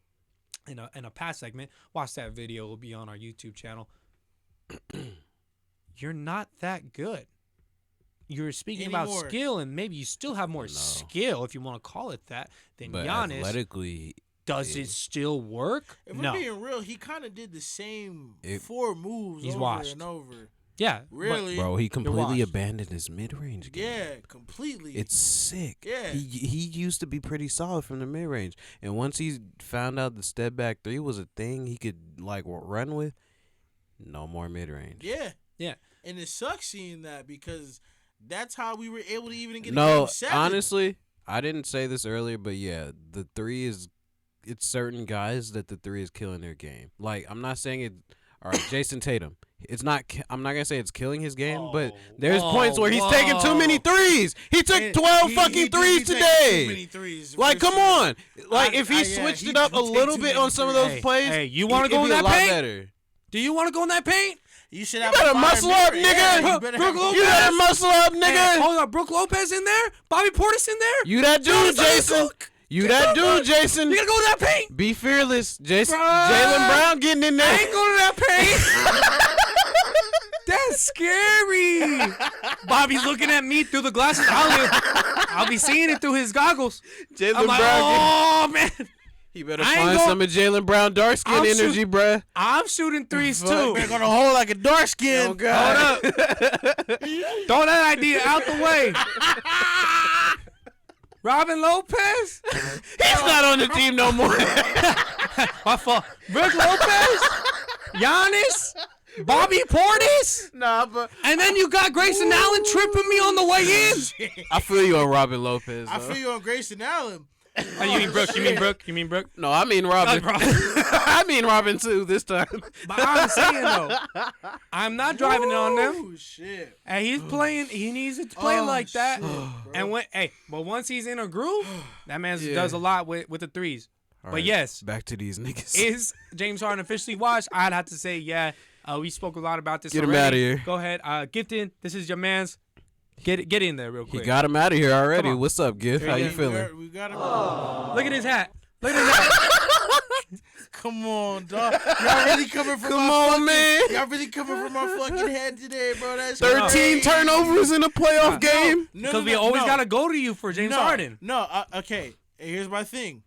past segment. Watch that video; it'll be on our YouTube channel. You're not that good. You're speaking about Anymore. skill, and maybe you still have more No. skill, if you want to call it that, than But Giannis. athletically, Does yeah. it still work? If No. we're being real, he kind of did the same It- 4 moves He's over washed. and over. Yeah. but- Really? bro, he completely washed. abandoned his mid-range game. Yeah, completely. It's sick. Yeah. He used to be pretty solid from the mid range, and once he found out the step back 3 was a thing he could like run with, no more mid range. yeah. Yeah. And it sucks seeing that because that's how we were able to even get a No, game 7. honestly, I didn't say this earlier, but yeah, the 3 is. It's certain guys that the 3 is killing their game. Like I'm not saying it. All right, Jason Tatum, it's not. I'm not gonna say it's killing his game, but there's points where he's taking too many threes. He took 12 fucking threes today. Too many threes, like, come on. Like, if he switched it up a little bit on some of those plays, hey, you want to go in that paint? Better. Do you want to go in that paint? You should have. You better muscle up, nigga. Yeah, you better muscle up, nigga. Hey, hold on, Brook Lopez in there, Bobby Portis in there. You that dude, Jason. You that dude, Jason. You gotta go to that paint. Be fearless, Jason. Jaylen Brown getting in there. I ain't going to that paint. That's scary. Bobby's looking at me through the glasses. I'll be seeing it through his goggles. Jaylen Brown. Oh man. He better find some of Jaylen Brown dark skin energy, bruh. I'm shooting threes too. They're gonna hold like a dark skin. Oh, God. Hold up. Throw that idea out the way. Robin Lopez? He's not on the team no more. My fault. Brook Lopez? Giannis? Bobby Portis? Nah, but And then you got Grayson Allen tripping me on the way in. I feel you on Robin Lopez. I feel you on Grayson Allen. You mean Brook? You mean Brook? No, I mean Robin. I mean Robin too this time. But I'm saying though, I'm not driving it on them. Oh shit! And he's playing. He needs to play like that. Shit, And but once he's in a groove, that man does a lot with the threes. All but right, yes, back to these niggas. is James Harden officially washed? I'd have to say yeah. We spoke a lot about this. Get him already. out of here. Go ahead, Gifton. This is your man's. Get in there real quick. He got him out of here already. Come on. What's up, Giff? How you feeling? We got him. Look at his hat. Look at his hat. Come on, dog. Y'all really coming from man. Y'all really coming from my fucking head today, bro. That's 13 crazy. turnovers in a playoff game. Because we always gotta go to you for James Harden. No, okay. Here's my thing.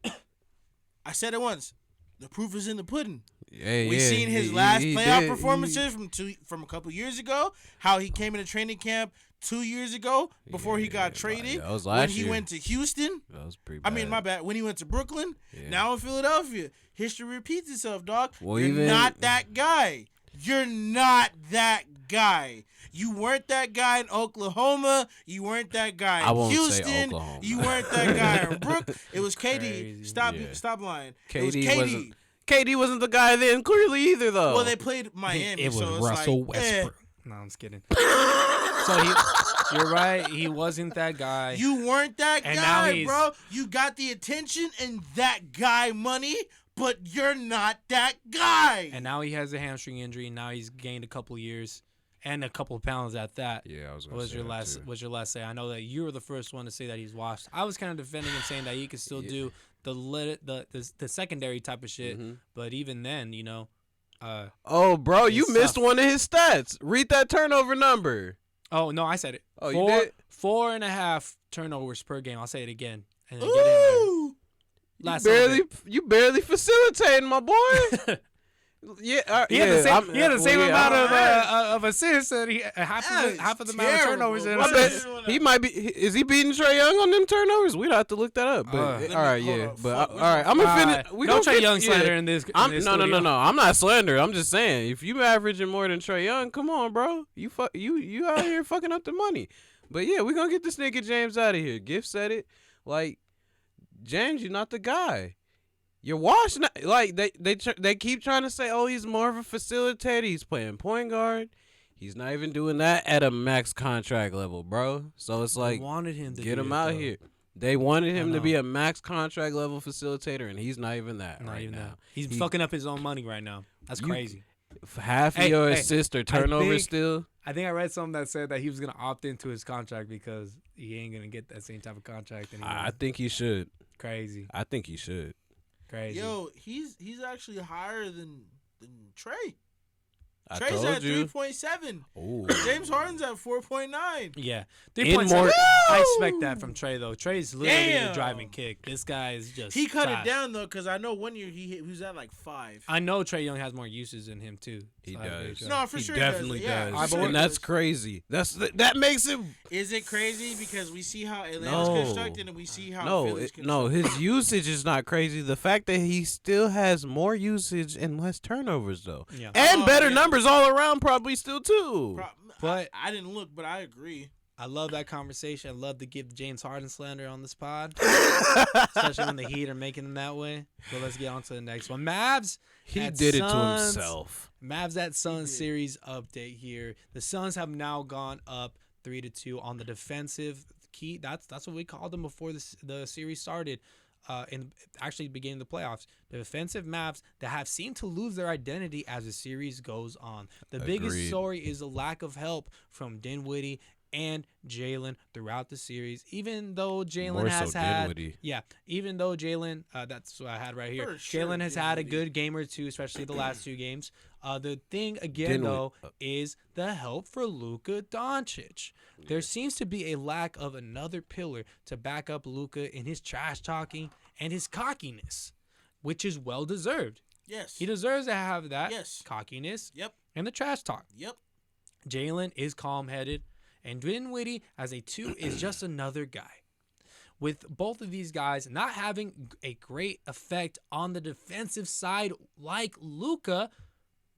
I said it once. The proof is in the pudding. We seen his last playoff performances from a couple years ago. How he came into training camp 2 years ago before he got traded. That was when last he year. went to Houston. That was pretty bad. I mean, my bad. When he went to Brooklyn. Now in Philadelphia. History repeats itself, dog. Well, You're not that guy. You're not that guy. You weren't that guy in Oklahoma. You weren't that guy in Houston. Say Oklahoma. You weren't that guy in Brook. It was KD. Crazy. Stop lying. KD it was KD. KD wasn't the guy then, clearly either though. Well, they played Miami. It was so it's Russell like, Westbrook. No, I'm just kidding. So you're right. He wasn't that guy. You weren't that And now guy, he's- bro. You got the attention and that guy money, but you're not that guy. And now he has a hamstring injury. And now he's gained a couple years and a couple of pounds at that. Yeah, I was. What was your last say? I know that you were the first one to say that he's washed. I was kind of defending and saying that he could still do the secondary type of shit. Mm-hmm. But even then, you know. Oh, bro, you It's missed tough. one of his stats. Read that turnover number. Oh no, I said it. Oh, you did? 4.5 turnovers per game. I'll say it again. And then get in there. Ooh. Last You barely facilitating, my boy. Yeah, He had the same amount of assists and half of the amount of turnovers. terrible. I bet he might be. Is he beating Trae Young on them turnovers? We'd have to look that up. But all right, hold yeah. on, But fuck, all right, I'm gonna finish. We no gonna Trae get- Young yeah. slander in this. No. Studio. I'm not slandering. I'm just saying, if you averaging more than Trae Young, come on, bro. You out here fucking up the money. But yeah, we gonna get this nigga James out of here. Gift said it. Like, James, you're not the guy. You're washed. Like they keep trying to say, oh, he's more of a facilitator. He's playing point guard. He's not even doing that at a max contract level, bro. So it's like, They wanted him to get do him it, out though. here. They wanted him I to know. be a max contract level facilitator, and he's not even that Not right even now. that. He's fucking up his own money right now. That's crazy. Half of Hey, your hey, assists or I turnovers think- still. I think I read something that said that he was gonna opt into his contract because he ain't gonna get that same type of contract anymore. I think he should. Crazy. I think he should. Crazy. Yo, he's actually higher than Trey. I Trey's told at you. 3.7. Ooh. James Harden's at 4.9. Yeah. In 3.7. more- I expect that from Trey though. Trey's literally the Damn. driving kick. This guy is just He cut trash. it down though, because I know one year he was at like 5. I know Trey Young has more uses than him too. He So I agree does. with No, that. for He sure definitely he does. Yeah, does. for sure And he that's does. crazy. That makes it. Is it crazy because we see how Atlanta's No. constructed and we see how No, Philly's no, constructed? his usage is not crazy. The fact that he still has more usage and less turnovers, though, Yeah. and Oh, better yeah. numbers all around, probably still too. Pro- But- I didn't look, but I agree. I love that conversation. I love to give the James Harden slander on this pod, especially when the Heat are making them that way. But let's get on to the next one. Mavs. He at did it to Suns. himself. Mavs at Suns series update here. The Suns have now gone up 3-2 on the defensive key. That's what we called them before the series started. In actually beginning the playoffs, the defensive Mavs that have seemed to lose their identity as the series goes on. The biggest story is the lack of help from Dinwiddie and Jalen throughout the series. Even though Jalen has had, even though Jalen, that's what I had right here. Jalen has had a good game or two, especially the last 2 games. The thing again though is the help for Luka Doncic. There seems to be a lack of another pillar to back up Luka in his trash talking and his cockiness, which is well deserved. Yes, he deserves to have that cockiness. Yep, and the trash talk. Yep. Jalen is calm-headed, and Dinwiddie as a 2 is just another guy. With both of these guys not having a great effect on the defensive side like Luka,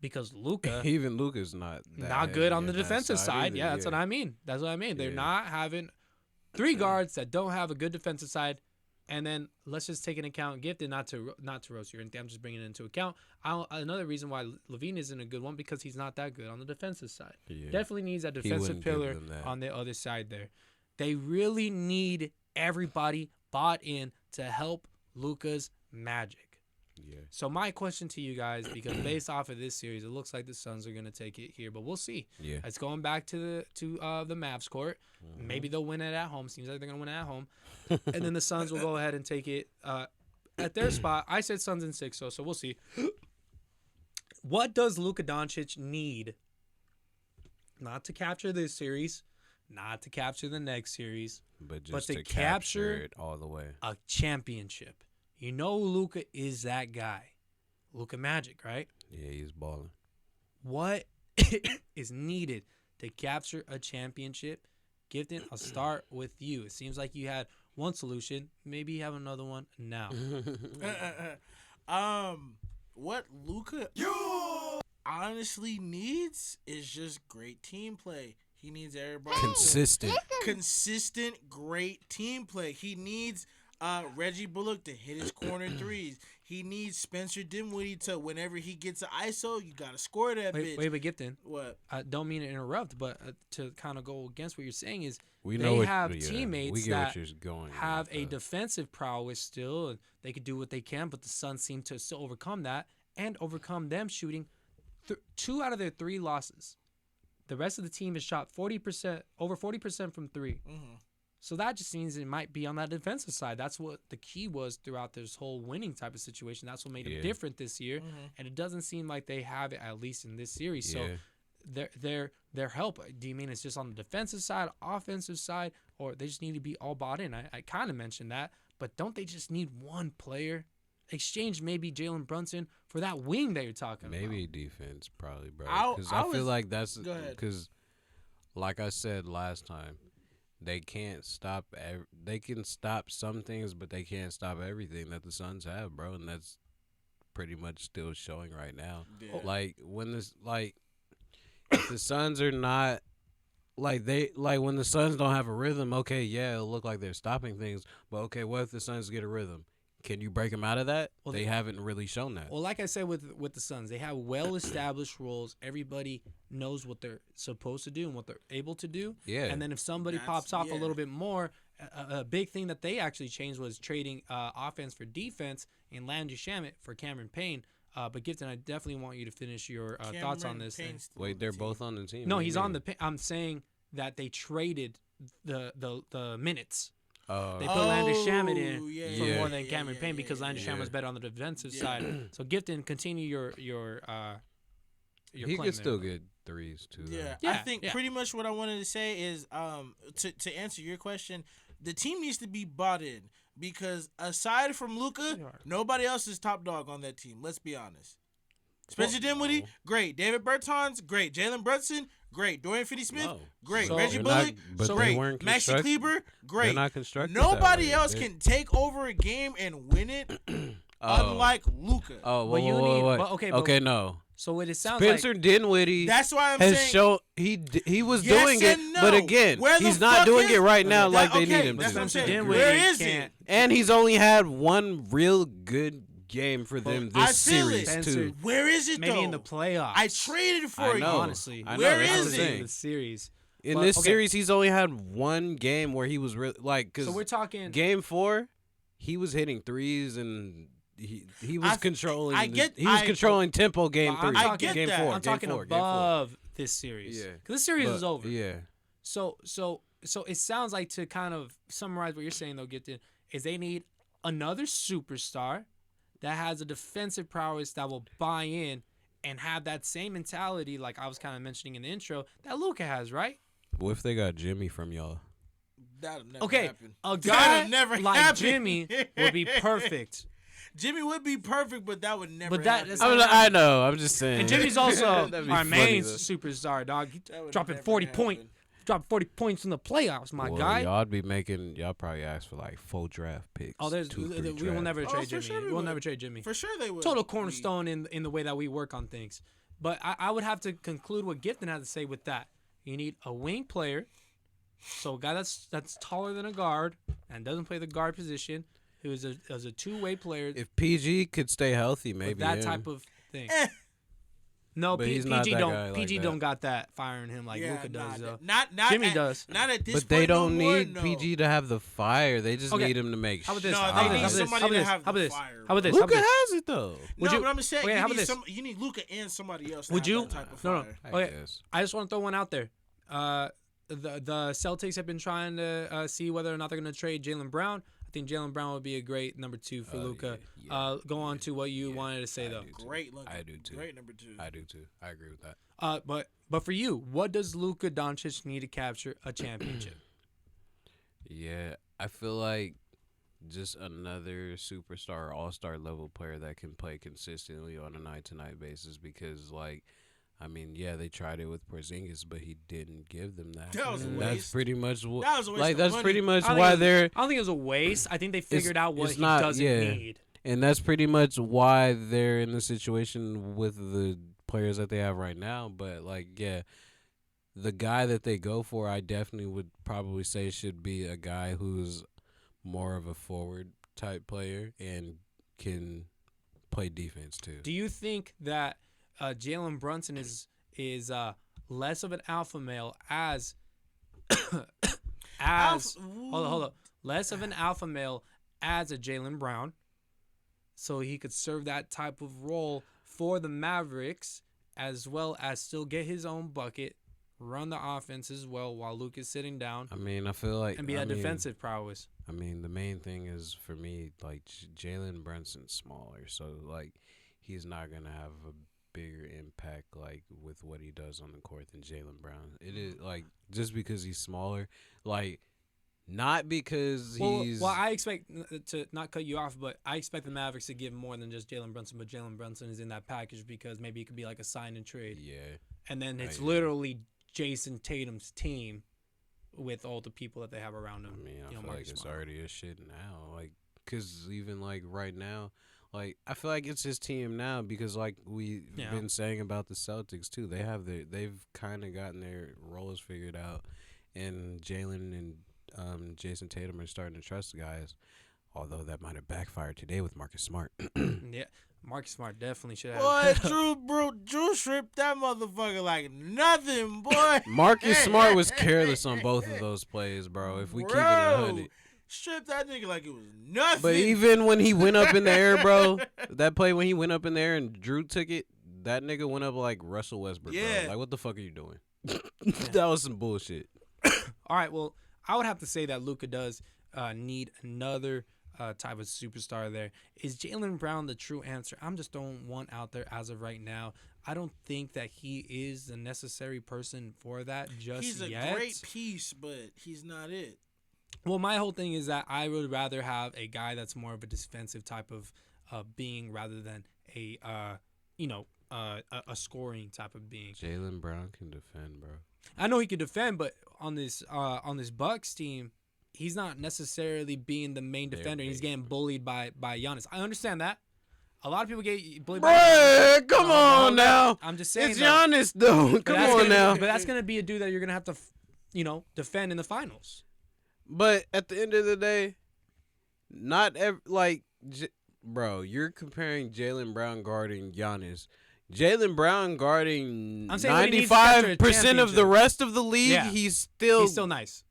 because even Luka's not good on the defensive side. Yeah, that's what I mean. They're not having 3 guards that don't have a good defensive side. And then let's just take into account Gifted, not to roast you or anything. I'm just bringing it into account. Another reason why Levine isn't a good one, because he's not that good on the defensive side. Yeah. Definitely needs that defensive pillar on the other side there. They really need everybody bought in to help Luka's magic. Yeah. So my question to you guys, because based off of this series, it looks like the Suns are going to take it here, but we'll see. Yeah. It's going back to the Mavs court. Mm-hmm. Maybe they'll win it at home. Seems like they're going to win it at home. And then the Suns will go ahead and take it at their spot. I said Suns in 6, so we'll see. What does Luka Doncic need? Not to capture this series, not to capture the next series, but to capture it all the way. A championship. You know Luka is that guy. Luka Magic, right? Yeah, he's balling. What is needed to capture a championship? Gifton, I'll start with you. It seems like you had one solution. Maybe you have another one now. What Luka honestly needs is just great team play. He needs everybody consistent, great team play. He needs Reggie Bullock to hit his corner threes. He needs Spencer Dinwiddie to, whenever he gets an ISO, you got to score that bitch. Wait, Gifton. What? I don't mean to interrupt, but to kind of go against what you're saying is teammates that have a defensive prowess still, and they could do what they can, but the Suns seem to still overcome that and overcome them shooting 2 out of their 3 losses. The rest of the team has shot over 40% from 3. Mm-hmm. So that just means it might be on that defensive side. That's what the key was throughout this whole winning type of situation. That's what made them different this year. Mm-hmm. And it doesn't seem like they have it, at least in this series. So their help, do you mean it's just on the defensive side, offensive side, or they just need to be all bought in? I kind of mentioned that, but don't they just need one player? Exchange maybe Jalen Brunson for that wing that you're talking about. Maybe defense, probably, bro. Because I feel like that's because, like I said last time, they can't stop. They can stop some things, but they can't stop everything that the Suns have, bro. And that's pretty much still showing right now. Yeah. Like if the Suns are not when the Suns don't have a rhythm. Okay, yeah, it'll look like they're stopping things, but okay, what if the Suns get a rhythm? Can you break them out of that? Well, they haven't really shown that. Well, like I said with the Suns, they have well-established roles. Everybody knows what they're supposed to do and what they're able to do. Yeah. And then if somebody pops off a little bit more, a big thing that they actually changed was trading offense for defense and Landry Shamet for Cameron Payne. But Gifton, I definitely want you to finish your thoughts on this. Wait, they're both on the team. No, he's on the. I'm saying that they traded the minutes. They put Landry Shamet in for more than Cameron Payne because Landry Shamet was better on the defensive side. So Gifton, continue your he could still get threes too. Yeah, I think pretty much what I wanted to say is to answer your question, the team needs to be bought in because aside from Luka, nobody else is top dog on that team. Let's be honest. Spencer Dinwiddie, great. David Bertans, great. Jalen Brunson, great. Dorian Finney-Smith, great. Reggie Bullock, great. Maxi Kleber, great. They're not constructed. Nobody else can take over a game and win it, unlike Luka. Oh, wait. Okay, no. So what it sounds Spencer Dinwiddie That's why I'm has saying shown he was yes doing it, and no. but again, Where the he's not fuck doing is- it right now like they okay, need him that's to. what I'm saying. Dinwiddie Where is can't- it? And he's only had one real good game for them I this feel series it. too. Where is it maybe though? in the playoffs. I traded for I you. know. honestly. I know, Where that's is what I'm it? saying. The series. In But, this okay. series, he's only had one game where he was really like, because So we're talking. game 4, he was hitting threes and he was controlling. Controlling tempo game 3. I'm get game that. 4. I'm game talking 4, above this series. Yeah. Because this series is over. Yeah. So it sounds like, to kind of summarize what you're saying though, is they need another superstar that has a defensive prowess that will buy in and have that same mentality, like I was kind of mentioning in the intro, that Luka has, right? What if they got Jimmy from y'all? That'll never Okay, happen. a That'll guy never like happen. Jimmy would be perfect. Jimmy would be perfect, but that would never But that- happen. that's- I know. I'm just saying. And Jimmy's also That'd be our funny, main though. superstar, dog. He That would dropping never 40 happen. dropping 40 points in the playoffs, my Well, guy. y'all probably ask for like 4 draft picks. Oh, there's 2, 3 we will draft never Oh, trade for Jimmy. sure we We'll would. never trade Jimmy. For sure they would. Total cornerstone in the way that we work on things. But I would have to conclude what Gifton had to say with that. You need a wing player, so a guy that's taller than a guard and doesn't play the guard position, who is a two-way player. If PG could stay healthy, with maybe that him. type of thing. Eh. No, But he's not PG that don't guy like PG that. don't got that fire in him like Yeah, Luka does though. Not Jimmy at, does. Not at this But point. they don't no more, need no. PG to have the fire. They just Okay. need him to make. How about this? No, How they about need this? somebody How about to this? have How about the this? fire. How about this? How Luka about this? has it though. Would No, you- but I'm saying okay, how you about need, this? you need Luka and somebody else. To Would have you? that type of No, fire. I Okay, guess. I just want to throw one out there. The Celtics have been trying to see whether or not they're going to trade Jaylen Brown. I think Jaylen Brown would be a great number 2 for Luka. Go on to what you wanted to say though. Great look. I do too. Great number 2. I do too. I agree with that. But for you, what does Luka Doncic need to capture a championship? Yeah, I feel like just another superstar, all-star level player that can play consistently on a night-to-night basis. Because, like, I mean, yeah, they tried it with Porzingis, but he didn't give them that. That was a And waste. That's pretty much what. That was a waste like of that's money. pretty much I don't why think they're. I don't think it was a waste. I think they figured out what it's he not- doesn't yeah. need. And that's pretty much why they're in the situation with the players that they have right now. But, like, yeah, the guy that they go for, I definitely would probably say should be a guy who's more of a forward type player and can play defense too. Do you think that Jalen Brunson is less of an alpha male as hold up, less of an alpha male as a Jaylen Brown, so he could serve that type of role for the Mavericks, as well as still get his own bucket, run the offense as well while Luke is sitting down, I mean, I feel like and be that defensive prowess? I mean, the main thing is for me, like Jalen Brunson's smaller, so like he's not gonna have a bigger impact like with what he does on the court than Jaylen Brown. It is like just because he's smaller, like not because he's. Well, I expect to not cut you off, but I expect the Mavericks to give more than just Jalen Brunson. But Jalen Brunson is in that package because maybe it could be like a sign and trade. Yeah. And then it's I- literally Jason Tatum's team with all the people that they have around him. I mean, I You know, feel like Marcus it's Smart. already a shit now. Like, cause even like right now, like I feel like it's his team now because like we've Yeah. been saying about the Celtics too. They've kind of gotten their roles figured out, and Jalen and Jason Tatum are starting to trust the guys. Although that might have backfired today with Marcus Smart. Yeah, Marcus Smart definitely should Boy, have. Drew stripped that motherfucker like nothing, boy. Marcus Smart was careless on both of those plays, bro. If we keep it Bro, 100. stripped that nigga like it was nothing. But even when he went up in the air, bro, that play when he went up in there and Drew took it, that nigga went up like Russell Westbrook. Yeah. Bro. Like, what the fuck are you doing? That was some bullshit. All right, well, I would have to say that Luka does need another type of superstar there. Is Jaylen Brown the true answer? I'm just throwing one out there as of right now. I don't think that he is the necessary person for that just he's a yet. great piece, but he's not it. Well, my whole thing is that I would rather have a guy that's more of a defensive type of being rather than a scoring type of being. Jaylen Brown can defend, bro. I know he could defend, but on this Bucks team, he's not necessarily being the main defender. He's getting bullied by Giannis. I understand that. A lot of people get bullied. Bruh, come on now. I'm just saying. It's Giannis, though. Come on now. But that's going to be a dude that you're going to have to, defend in the finals. But at the end of the day, not bro, you're comparing Jaylen Brown guarding Giannis. Jaylen Brown guarding 95% of the rest of the league. Yeah. He's still nice.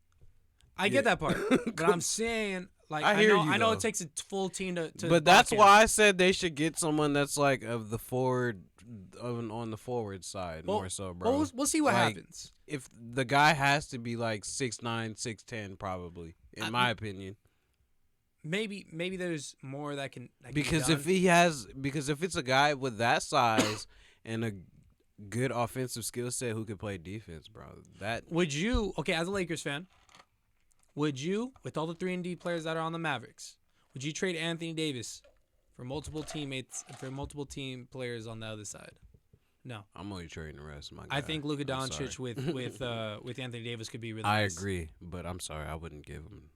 I get that part, but I'm saying, like, I know it takes a full team to. But that's why I said they should get someone that's like of the forward, on the forward side more so, bro. Well, we'll see what happens. If the guy has to be like 6'9", 6'10", probably, in my opinion. Maybe there's more that can because be done. if it's a guy with that size and a good offensive skill set who could play defense, bro, that would you as a Lakers fan, would you, with all the 3-and-D players that are on the Mavericks, would you trade Anthony Davis for multiple teammates for multiple team players on the other side? No, I'm only trading the rest of my guy. I think Luka Doncic with Anthony Davis could be really I nice. agree, but I'm sorry, I wouldn't give him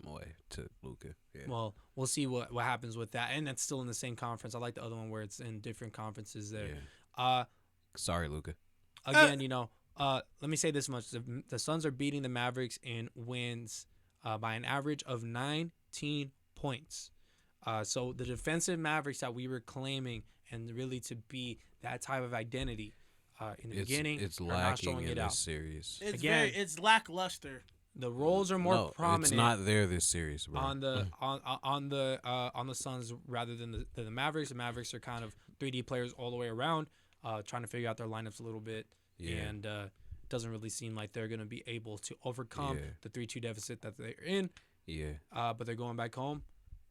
away to Luka. Yeah. Well, we'll see what happens with that, and that's still in the same conference. I like the other one where it's in different conferences there. Yeah. Sorry, Luka. Again, let me say this much: the Suns are beating the Mavericks in wins by an average of 19 points. So the defensive Mavericks that we were claiming and really to be that type of identity in the beginning, it's are lacking not showing in it this out. series. It's lackluster. The roles are more prominent. It's not there this series, bro. On the Suns rather than the Mavericks. The Mavericks are kind of 3D players all the way around, trying to figure out their lineups a little bit, and doesn't really seem like they're going to be able to overcome the 3-2 deficit that they're in. Yeah. But they're going back home.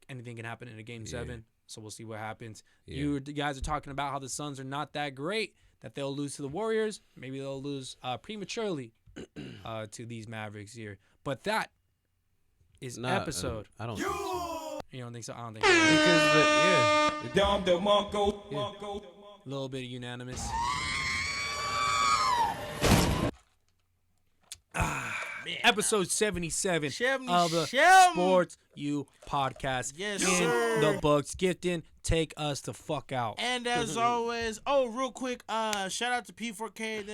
Anything can happen in a Game 7, so we'll see what happens. Yeah. You guys are talking about how the Suns are not that great, that they'll lose to the Warriors. Maybe they'll lose prematurely to these Mavericks here. But that is episode. I don't think so. You don't think so? I don't think so. Because a little bit unanimous. Episode 77 of the Sports U podcast. Yes, in sir. The books. Gifton, take us the fuck out. And as always, real quick, shout out to P4K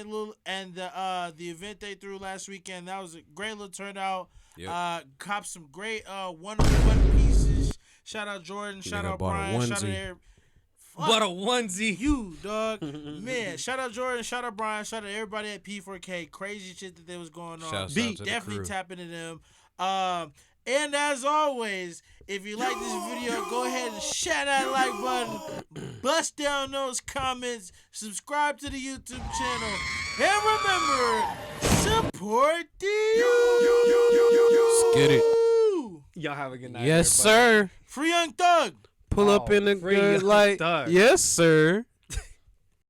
and the event they threw last weekend. That was a great little turnout. Yep. Copped some great one pieces. Shout out Jordan. Shout out Brian. Shout out Eric. What a onesie. You, dog. Man, shout out Jordan, shout out Brian, shout out everybody at P4K. Crazy shit that was going on. Shouts out to definitely the crew. tapping into them. And as always, if you like this video, go ahead and share that like button. Bust down those comments. Subscribe to the YouTube channel. And remember, support the Get it. Y'all have a good night. Yes, everybody. sir. Free Young Thug. Pull up in a free good light. Thug. Yes, sir.